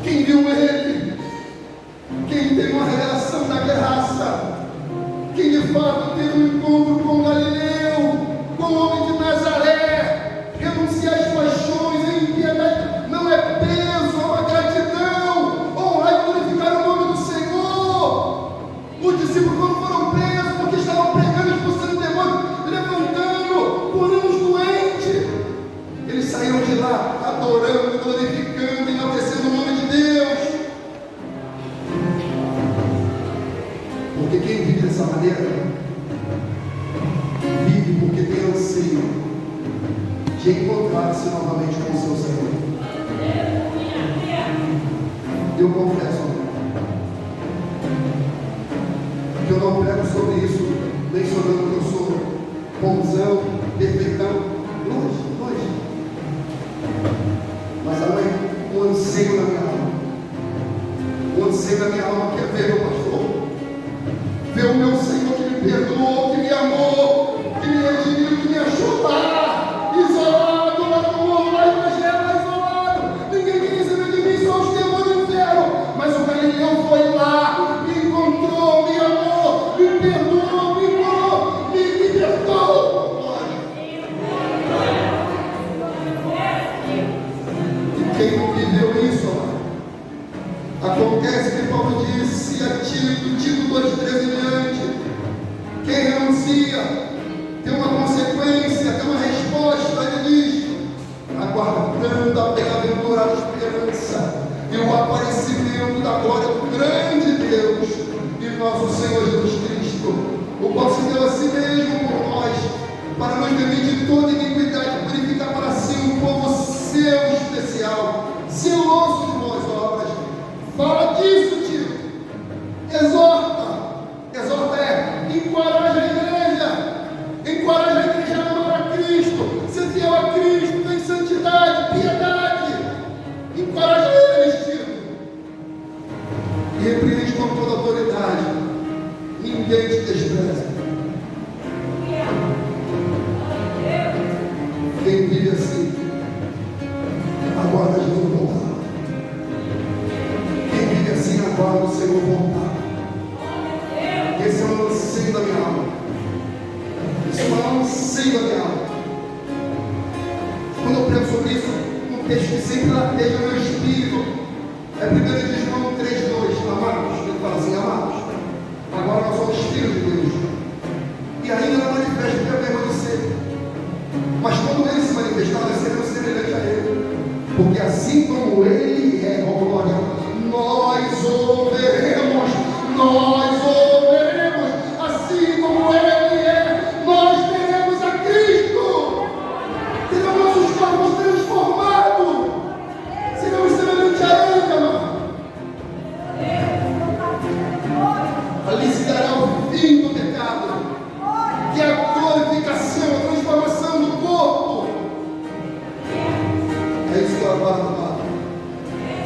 quem viu Ele, quem teve uma revelação da graça, quem de fato teve um encontro com Galileu, com o homem de Nazaré, renuncia às paixões, a impiedade, não é peso, é uma gratidão, honrar e glorificar o nome do Senhor. Os discípulos, quando foram presos, porque estavam pregando, expulsando demônio, levantando, curando os doentes, eles saíram de lá adorando, glorificando, enaltecendo o nome de Deus. Porque quem vive dessa maneira, vive porque tem anseio de encontrar-se novamente com o seu Senhor. Eu confesso que eu não prego sobre isso, mencionando que eu sou bonzão, perfeitão, longe. Mas há um anseio na minha alma. O anseio da minha alma quer ver meu pastor, ver o meu Senhor que me perdoou, que me amou, que me redimiu, que me achou lá, isolado, lá no morro, lá em Magé, lá isolado. Ninguém queria receber de mim, só os demônios do inferno. Mas o Galileu foi lá, me encontrou, me amou, me perdoou, me curou, me libertou. E quem não viveu isso, acontece que Paulo disse a Tito 2:13 em diante: quem renuncia tem uma consequência, tem uma resposta. Ele diz: aguardando a bem-aventurada esperança e o aparecimento da glória do grande Deus e nosso Senhor Jesus Cristo, o qual se deu a si mesmo por nós, para nos remir de toda iniquidade, purificar para si um povo seu especial, zeloso de boas obras. Fala disso, tio. Exorta encoraja a igreja a amar a Cristo, ser fiel a Cristo, em santidade, piedade. Encoraja eles, tio. E repreende com toda autoridade. Ninguém te despreza. Quem vive assim, aguarda Jesus voltar. Quem vive assim, aguarda o Senhor voltar. Esse é o anseio da minha alma. Esse é o anseio da minha alma. Quando eu prego sobre isso, um texto que sempre lateja meu espírito é 1 João 3:2. Amados, ele fala assim: amados, agora nós somos filhos de Deus, e ainda não manifesta o que é permanecer. Mas quando ele se manifestar, nós seremos semelhantes a ele, porque assim como ele é, ó glória, nós o veremos, assim como ele é, nós veremos a Cristo, teremos nossos corpos transformados, seremos semelhantes a ele, amado. Ali se dará o fim do pecado, que é a glorificação, a transformação do corpo. É isso que eu aguardo, amado.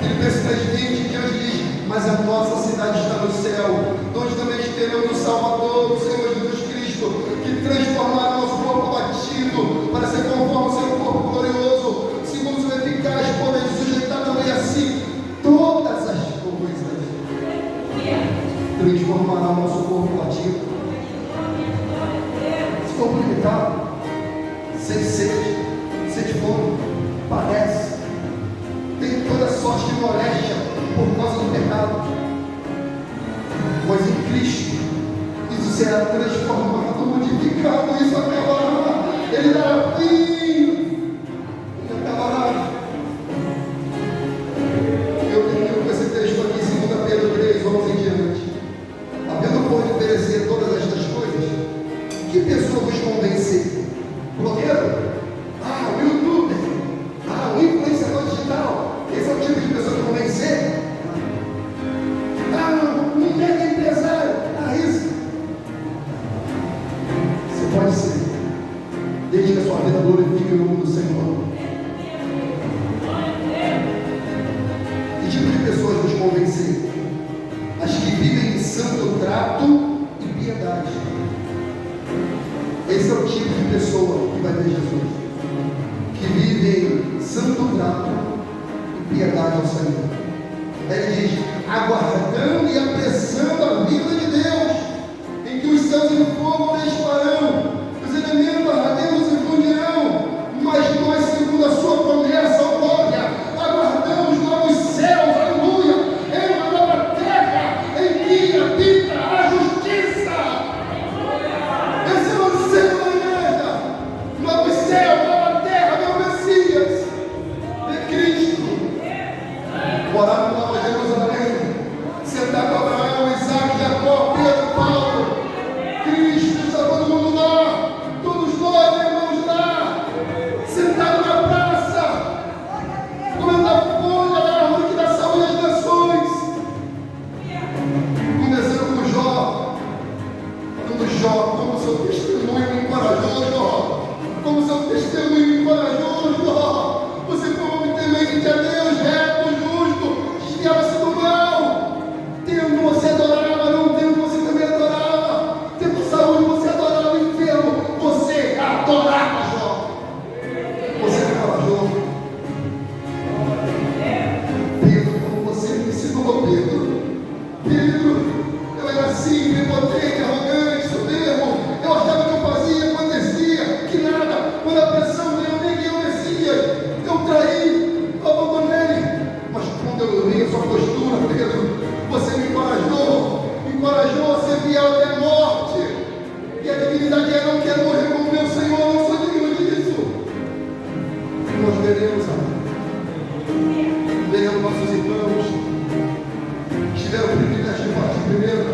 Filipenses 3:20 diante diz: mas a nossa cidade está no céu, onde também esperamos o Salvador, o Senhor Jesus Cristo, que transformará nosso corpo batido para ser conforme o seu corpo glorioso, segundo o seu eficaz poder, sujeitado também a tempo e piedade ao Senhor. Ele diz: aguardando e apressando a vinda de Deus, em que os céus em fogo deixarão, os elementos ardentes e fundirão, mas nós, segundo a sua promessa, ó glória, aguardamos novos céus, aleluia, em uma nova terra, em que habita a justiça. Esse é o anseio da igreja. Novo céu, nova terra, meu Messias, de Cristo, morar no Nova Jerusalém, sentar com Abraão, Isaac, Jacó, Pedro, Paulo, Cristo, está todo mundo lá, todos nós, irmãos, lá, sentados na praça, comendo a folha da árvore que dá saúde às nações. Começando com Jó, falando: Jó, como seu testemunho me encorajou, Jó, como seu testemunho me encorajou, Jó, você foi um homem temente a Deus, reto, justo, desviava-se do mal, tendo você adorava, não tendo você também adorava, tendo saúde você adorava, enfermo você adorava, Jó. Você é corajoso. Pedro, como você me ensinou, Pedro. Pedro, eu era assim, prepotente, arrogante, soberbo. Eu achava que eu fazia, acontecia, que nada. Quando a pressão veio, nem que eu descia. Eu traí, eu abandonei. Mas quando eu vi a sua postura, Pedro, você me encorajou a ser fiel até a morte. E a dignidade é: não quero morrer como meu Senhor, não sou digno disso. Nós veremos, veremos nossos irmãos que tiveram o privilégio de partir primeiro,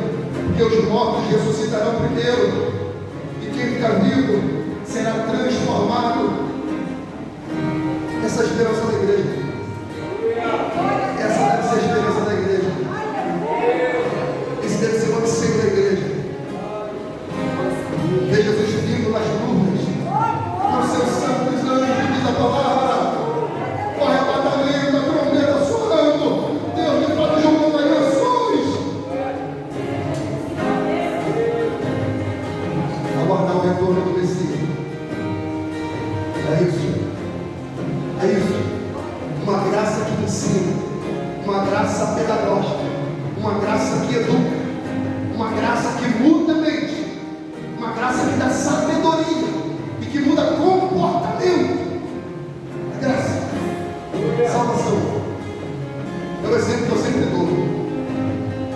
porque os mortos ressuscitarão primeiro, e quem ficar vivo será transformado. Essa é a esperança da igreja. Essa deve ser a esperança da igreja. Esse deve ser o anseio da igreja. Ver Jesus vindo nas nuvens, com seus santos anjos, diz a palavra, o arrebatamento, a trombeta soando, Deus de fato julgando as nações. Aguardar o retorno do Messias. É isso. É isso. Uma graça que ensina, uma graça pedagógica, uma graça que educa, uma graça que muda a mente, uma graça que dá sabedoria e que muda comportamento. A graça, salvação. É o exemplo que eu sempre dou.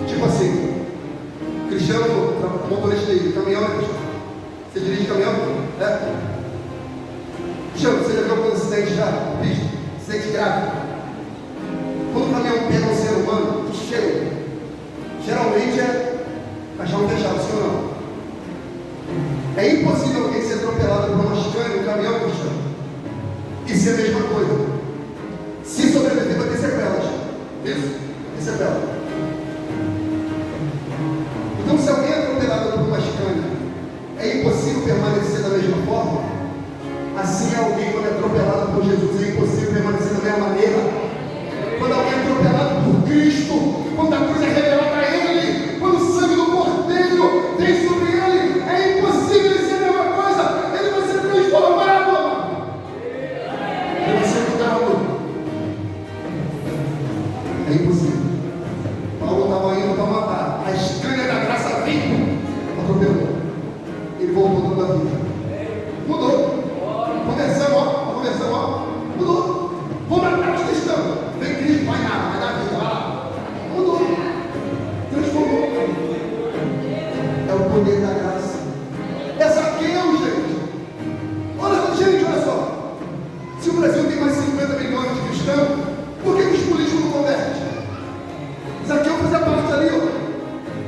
Tipo assim, Cristiano, motorista aí, caminhão, né, Cristiano? Você dirige caminhão? É? Cristiano, você já viu algum acidente já? Visto? Acidente grave. Quando o caminhão pega um ser humano, cheio, geralmente é caixão fechado, sim ou não? É impossível alguém ser atropelado por uma chicane, um caminhão, Cristiano, e ser a mesma coisa. Se sobreviver, vai ter sequelas. Isso? Tem sequelas. Então, se alguém é atropelado por uma chicane, é impossível permanecer da mesma forma? Assim é alguém quando é atropelado por Jesus, é impossível permanecer da mesma maneira. Quando alguém é atropelado por Cristo, quando a cruz é revelada a Ele, quando o sangue do Cordeiro tem sobre Ele, é impossível ele ser a mesma coisa. Ele vai ser transformado, ele vai ser mudado. É impossível. Paulo estava indo para matar, a escânia da graça veio, atropelou. Ele voltou toda a vida. Mudou. Conversão, ó. Mudou. Vou matar os cristãos. Vem Cristo, vai nada, vai dar vida, vai lá. Mudou. Transformou. É o poder da graça. É Zaqueu, gente. Olha só. Se o Brasil tem mais 50 milhões de cristãos, por que os políticos não convertem? Zaqueu fazia parte ali, ó.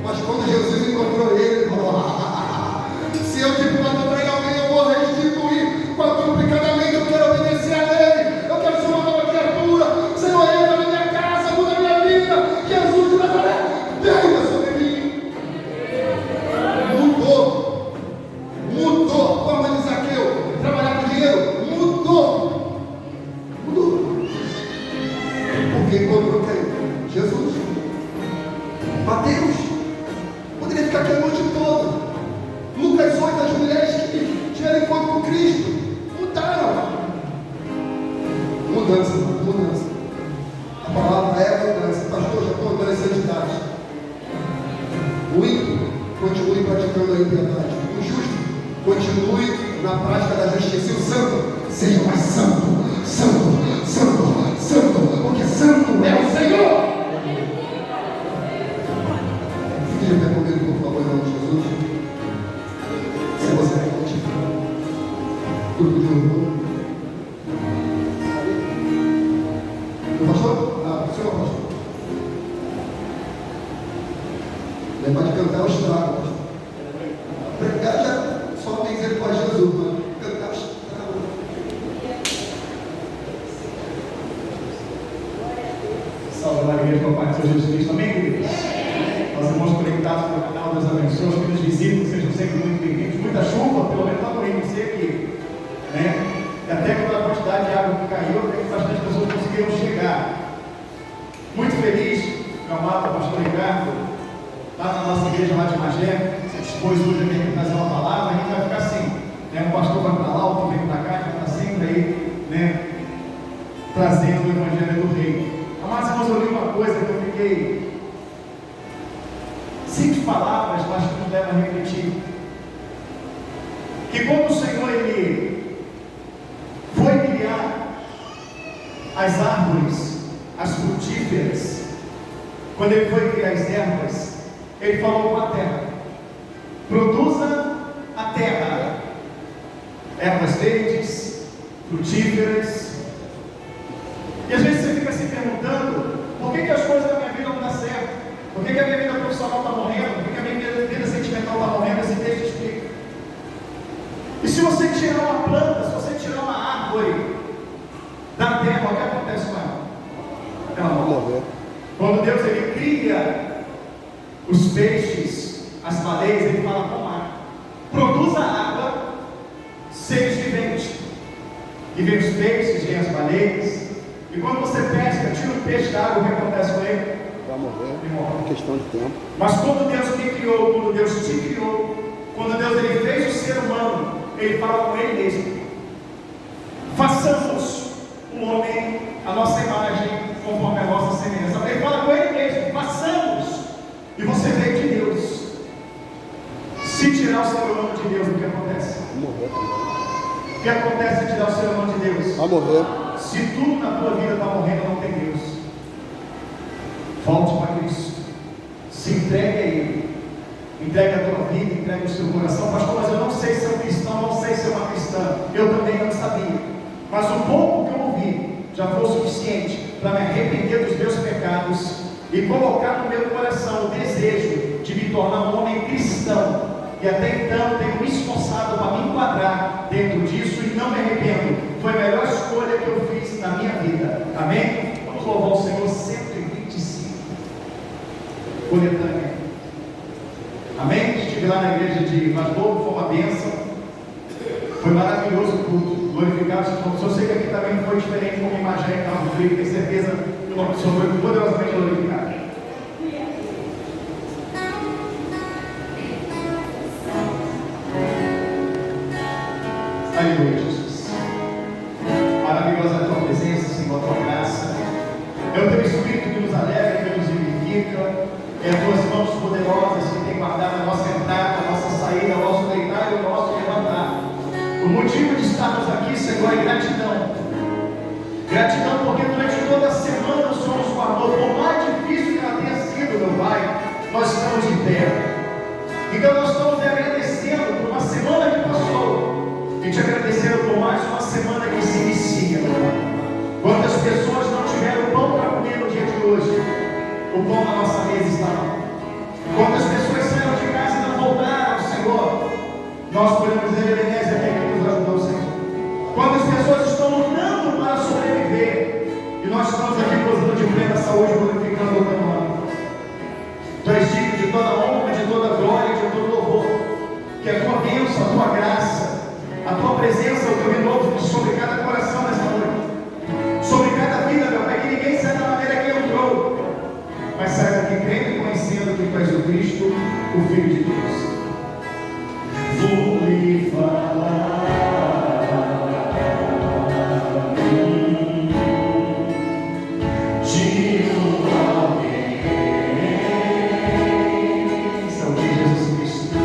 Mas quando Jesus encontrou ele falou: se eu te trair alguém, eu vou restituir quadruplicadamente. Eu quero obedecer a lei, eu quero ser uma nova criatura. Senhor, entra na minha casa, muda a minha vida. Jesus de Nazaré, venha sobre mim. Mudou a forma de Zaqueu trabalhar com dinheiro. Mudou. Porque encontrou quem? Jesus. Mateus. Poderia ficar aqui a noite toda. Lucas 8, as mulheres que tiveram encontro com Cristo mudaram. Mudança impiedade. O justo continue na prática da justiça. E o santo seja mais santo, santo, santo, santo, porque santo é o Senhor. Fique de pé comigo, por favor, em nome de Jesus. Se você é grupo de louvor. O pastor? O senhor, pastor. Lembrar de cantar o estrago, pastor. Pregar já só tem misericórdia de Jesus, mas cantar o estrago. Salve a igreja com a paz do Senhor Jesus Cristo. Amém, queridos? Nós irmãos conectados pelo canal, Deus abençoe. Os que nos visitam sejam sempre muito bem-vindos. Muita chuva, pelo menos lá no Rio, não sei aqui, né? E até pela quantidade de água que caiu, até que bastante pessoas conseguiram chegar. Muito feliz, meu amado pastor Ricardo, lá na nossa igreja lá de Magé, se dispôs hoje a vir trazer uma palavra. A gente vai ficar assim, né? Um pastor vai para lá, outro vem para cá, a gente está sempre aí, né? Trazendo o Evangelho do Rei. Mas irmãos, eu li uma coisa que eu fiquei simples palavras, mas que nos leva a refletir. Que quando o Senhor ele foi criar as árvores, as frutíferas, quando ele foi criar as ervas, ele falou com a terra: produza a terra ervas verdes, frutíferas. E às vezes você fica se perguntando: por que as coisas da minha vida não dão certo? Por que a minha vida profissional está morrendo? Por que a minha vida sentimental está morrendo? Esse texto explica. E se você tirar uma planta, se você tirar uma árvore da terra, o que acontece com ela? Ela morre. Quando Deus ele cria os peixes, as baleias, ele fala com o mar: produza água, seres viventes. E vem os peixes, vem as baleias. E quando você pesca, tira o peixe da água, o que acontece com ele? Vai morrer. Ele morre. Questão de tempo. Mas quando Deus me criou, quando Deus te criou, quando Deus ele fez o ser humano, ele fala com ele mesmo: façamos o homem a nossa imagem, conforme a nossa semelhança. Ele fala com ele mesmo: façamos. E você veio de Deus. Se tirar o ser humano de Deus, o que acontece? Vai morrer também. O que acontece se tirar o ser humano de Deus? Vai morrer. Se tudo na tua vida está morrendo, não tem Deus. Volte para Cristo. Se entregue a Ele. Entregue a tua vida, entregue o seu coração. Pastor, mas eu não sei ser um cristão, não sei ser uma cristã. Eu também não sabia. Mas o pouco que eu ouvi já foi o suficiente para me arrepender dos meus pecados e colocar no meu coração o desejo de me tornar um homem cristão. E até então tenho me esforçado para me enquadrar dentro disso e não me arrependo. Foi a melhor escolha que eu fiz na minha vida. Amém? Vamos louvar o Senhor 125. Coletânea. Amém? Estive lá na igreja de Maslow, foi uma bênção. Foi maravilhoso o culto. Glorificado seja o nome do Senhor. Eu sei que aqui também não foi diferente como imagem em Cabo Frio. Tenho certeza que o nome do Senhor foi poderosamente glorificado. Aleluia, Jesus. Maravilhosa é a tua presença, Senhor, a tua graça. É o teu Espírito que nos alegra, que nos vivifica. É as tuas mãos poderosas que têm guardado a nossa entrada, a nossa saída, o nosso deitar e o nosso levantar. O motivo de estarmos aqui, Senhor, é gratidão. Gratidão porque durante toda a semana o Senhor nos guardou. Por mais difícil que ela tenha sido, meu Pai, nós estamos de pé. Então nós estamos agradecendo por uma semana que passou. E te agradecendo por mais uma semana que se inicia, meu Pai. Quantas pessoas não tiveram pão para comer no dia de hoje? O pão na nossa mesa está lá. Quantas pessoas saíram de casa e não voltaram, Senhor? Nós podemos dizer: Ebenezer, quem que nos ajudou, Senhor? Quantas pessoas estão lutando para sobreviver? E nós estamos aqui gozando de plena saúde, glorificando o teu nome. Tu és digno de toda honra, de toda glória, de todo louvor. Que a tua bênção, a tua graça, a tua presença, o teu renovo sobre cada coração nessa noite, sobre cada vida, meu Pai, que ninguém saia da maneira que entrou, mas saia daqui crendo e conhecendo que tu és o Cristo, o Filho de Deus. Vou lhe falar de alguém, Senhor Jesus Cristo.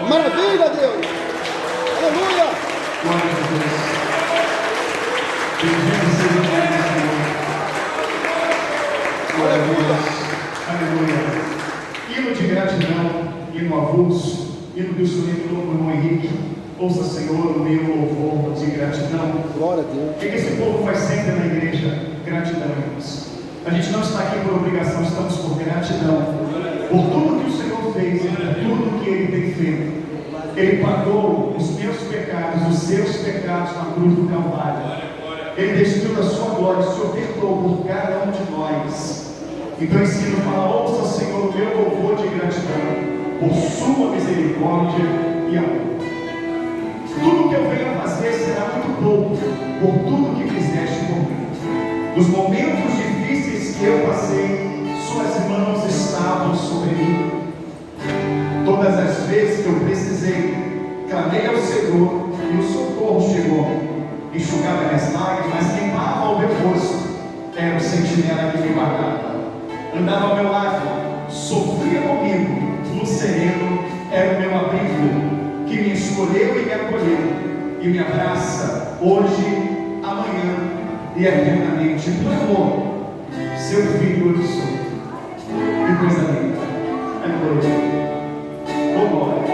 Maravilha, Deus! Aleluia! Glória a Deus. Bendito seja o nome do Senhor. Glória a Deus. Aleluia. Hino de gratidão, hino avulso, hino que o Senhor entrou no irmão Henrique. Ouça, Senhor, o meu louvor de gratidão. Glória a Deus. O que esse povo faz sempre na igreja? Gratidão, irmãos. A gente não está aqui por obrigação, estamos por gratidão. Por tudo que o Senhor fez e por tudo que Ele tem feito. Ele pagou os meus pecados, os seus pecados na cruz do Calvário. Ele destruiu da sua glória, se ofertou por cada um de nós. Então ensino, fala, ouça, Senhor, o meu louvor de gratidão por sua misericórdia e amor. Tudo que eu venho a fazer será muito pouco por tudo que fizeste por mim. Nos momentos difíceis que eu passei, suas mãos estavam sobre mim. Todas as vezes que eu precisei, clamei ao Senhor e o socorro chegou. Enxugava minhas lágrimas, limpava o meu rosto. Era o sentinela que me guardava. Andava ao meu lado, sofria comigo. No sereno era o meu abrigo, que me escolheu e me acolheu, e me abraça hoje, amanhã e eternamente. Por amor, seu filho eu sou. Que coisa linda. Aleluia. Oh, glória.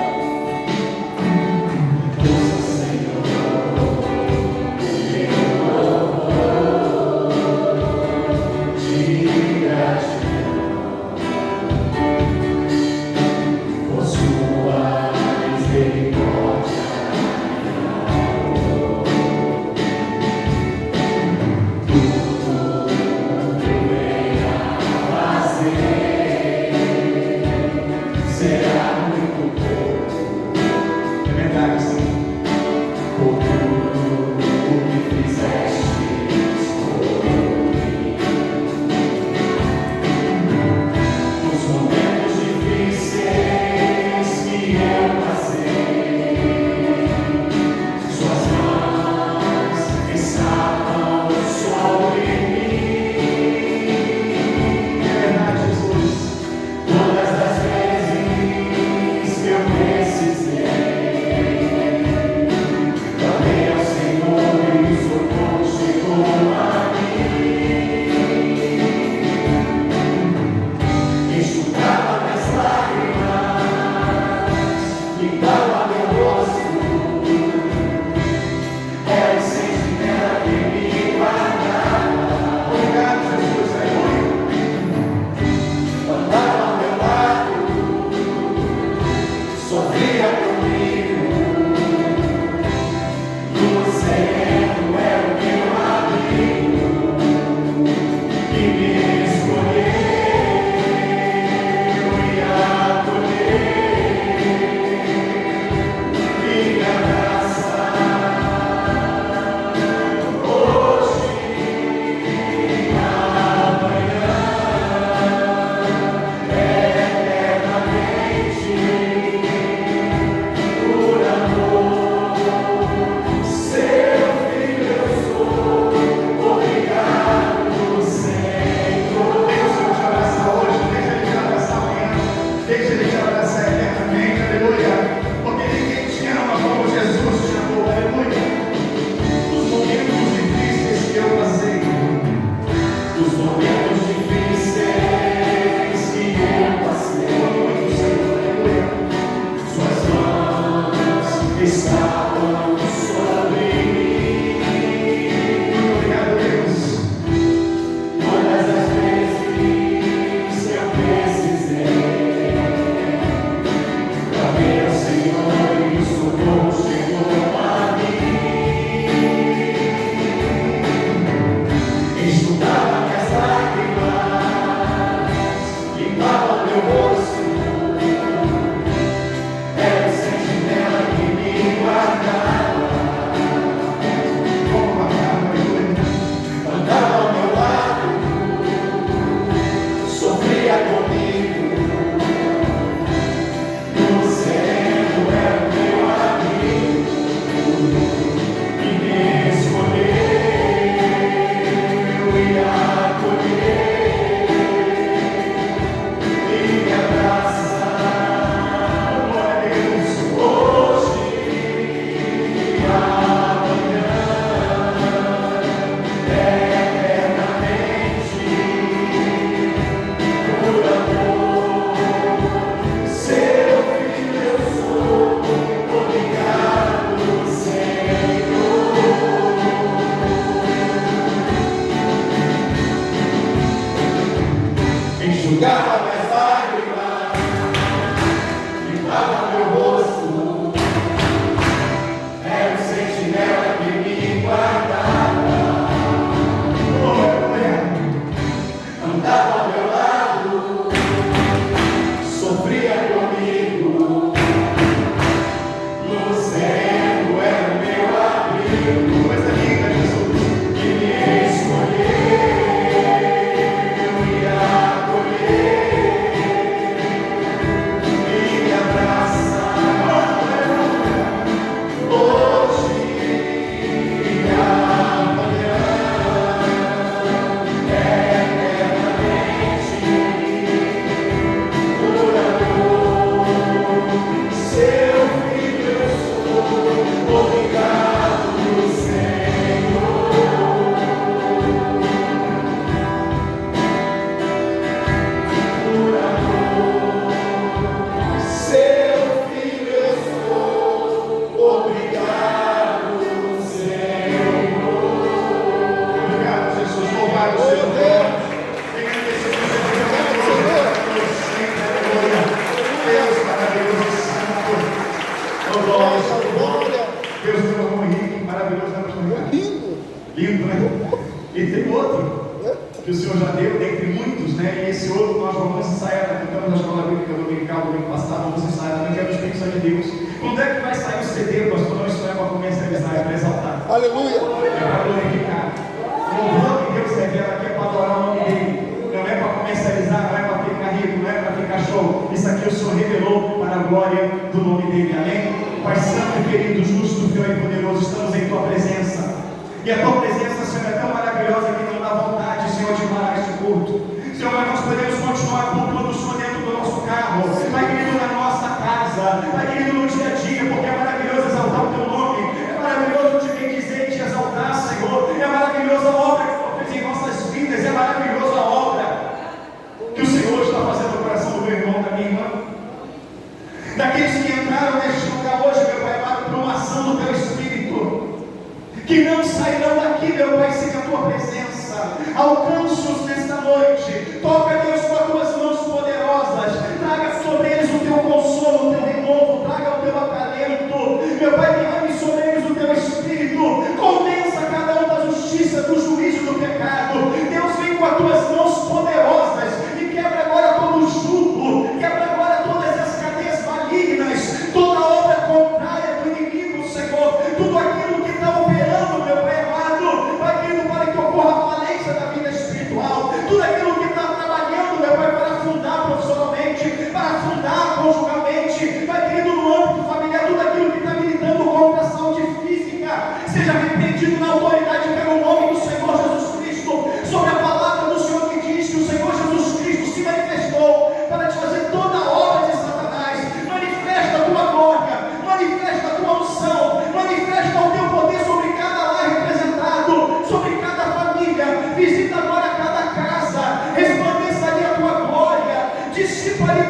Say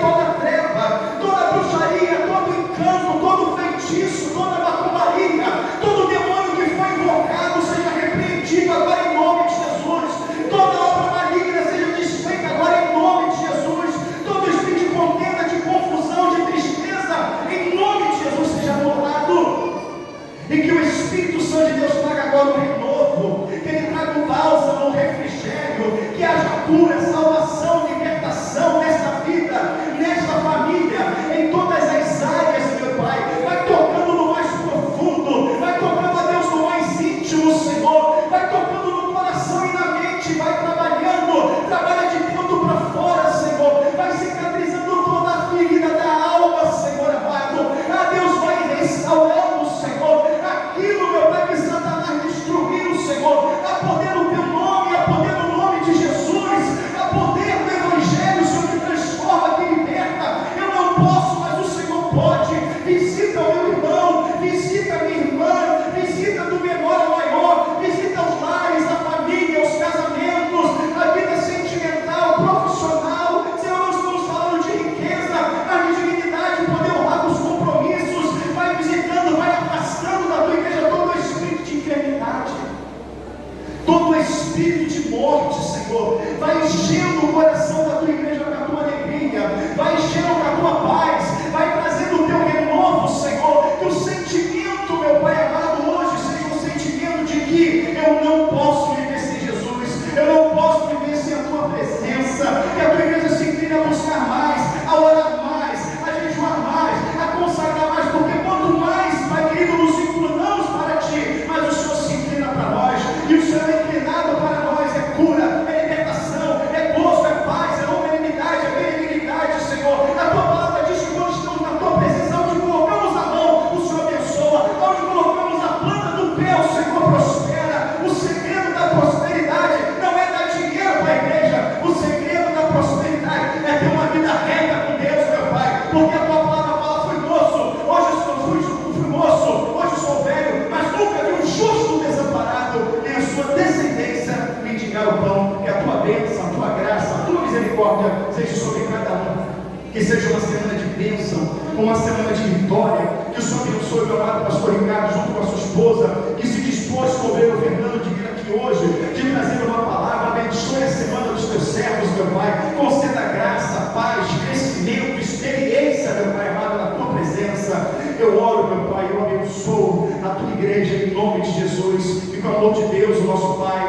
toda treva, toda bruxaria, todo encanto, todo feitiço, toda macumbaria. misericórdia seja sobre cada um. Que seja uma semana de bênção, uma semana de vitória. Que o Senhor abençoe meu amado pastor Ricardo junto com a sua esposa, que se dispôs com o obreiro Fernando de vir aqui hoje, de trazer uma palavra. Abençoe a semana dos teus servos, meu Pai. Conceda graça, paz, crescimento, experiência, meu Pai amado, na tua presença. Eu oro, meu Pai, eu abençoo a tua igreja em nome de Jesus. E com o amor de Deus, o nosso Pai,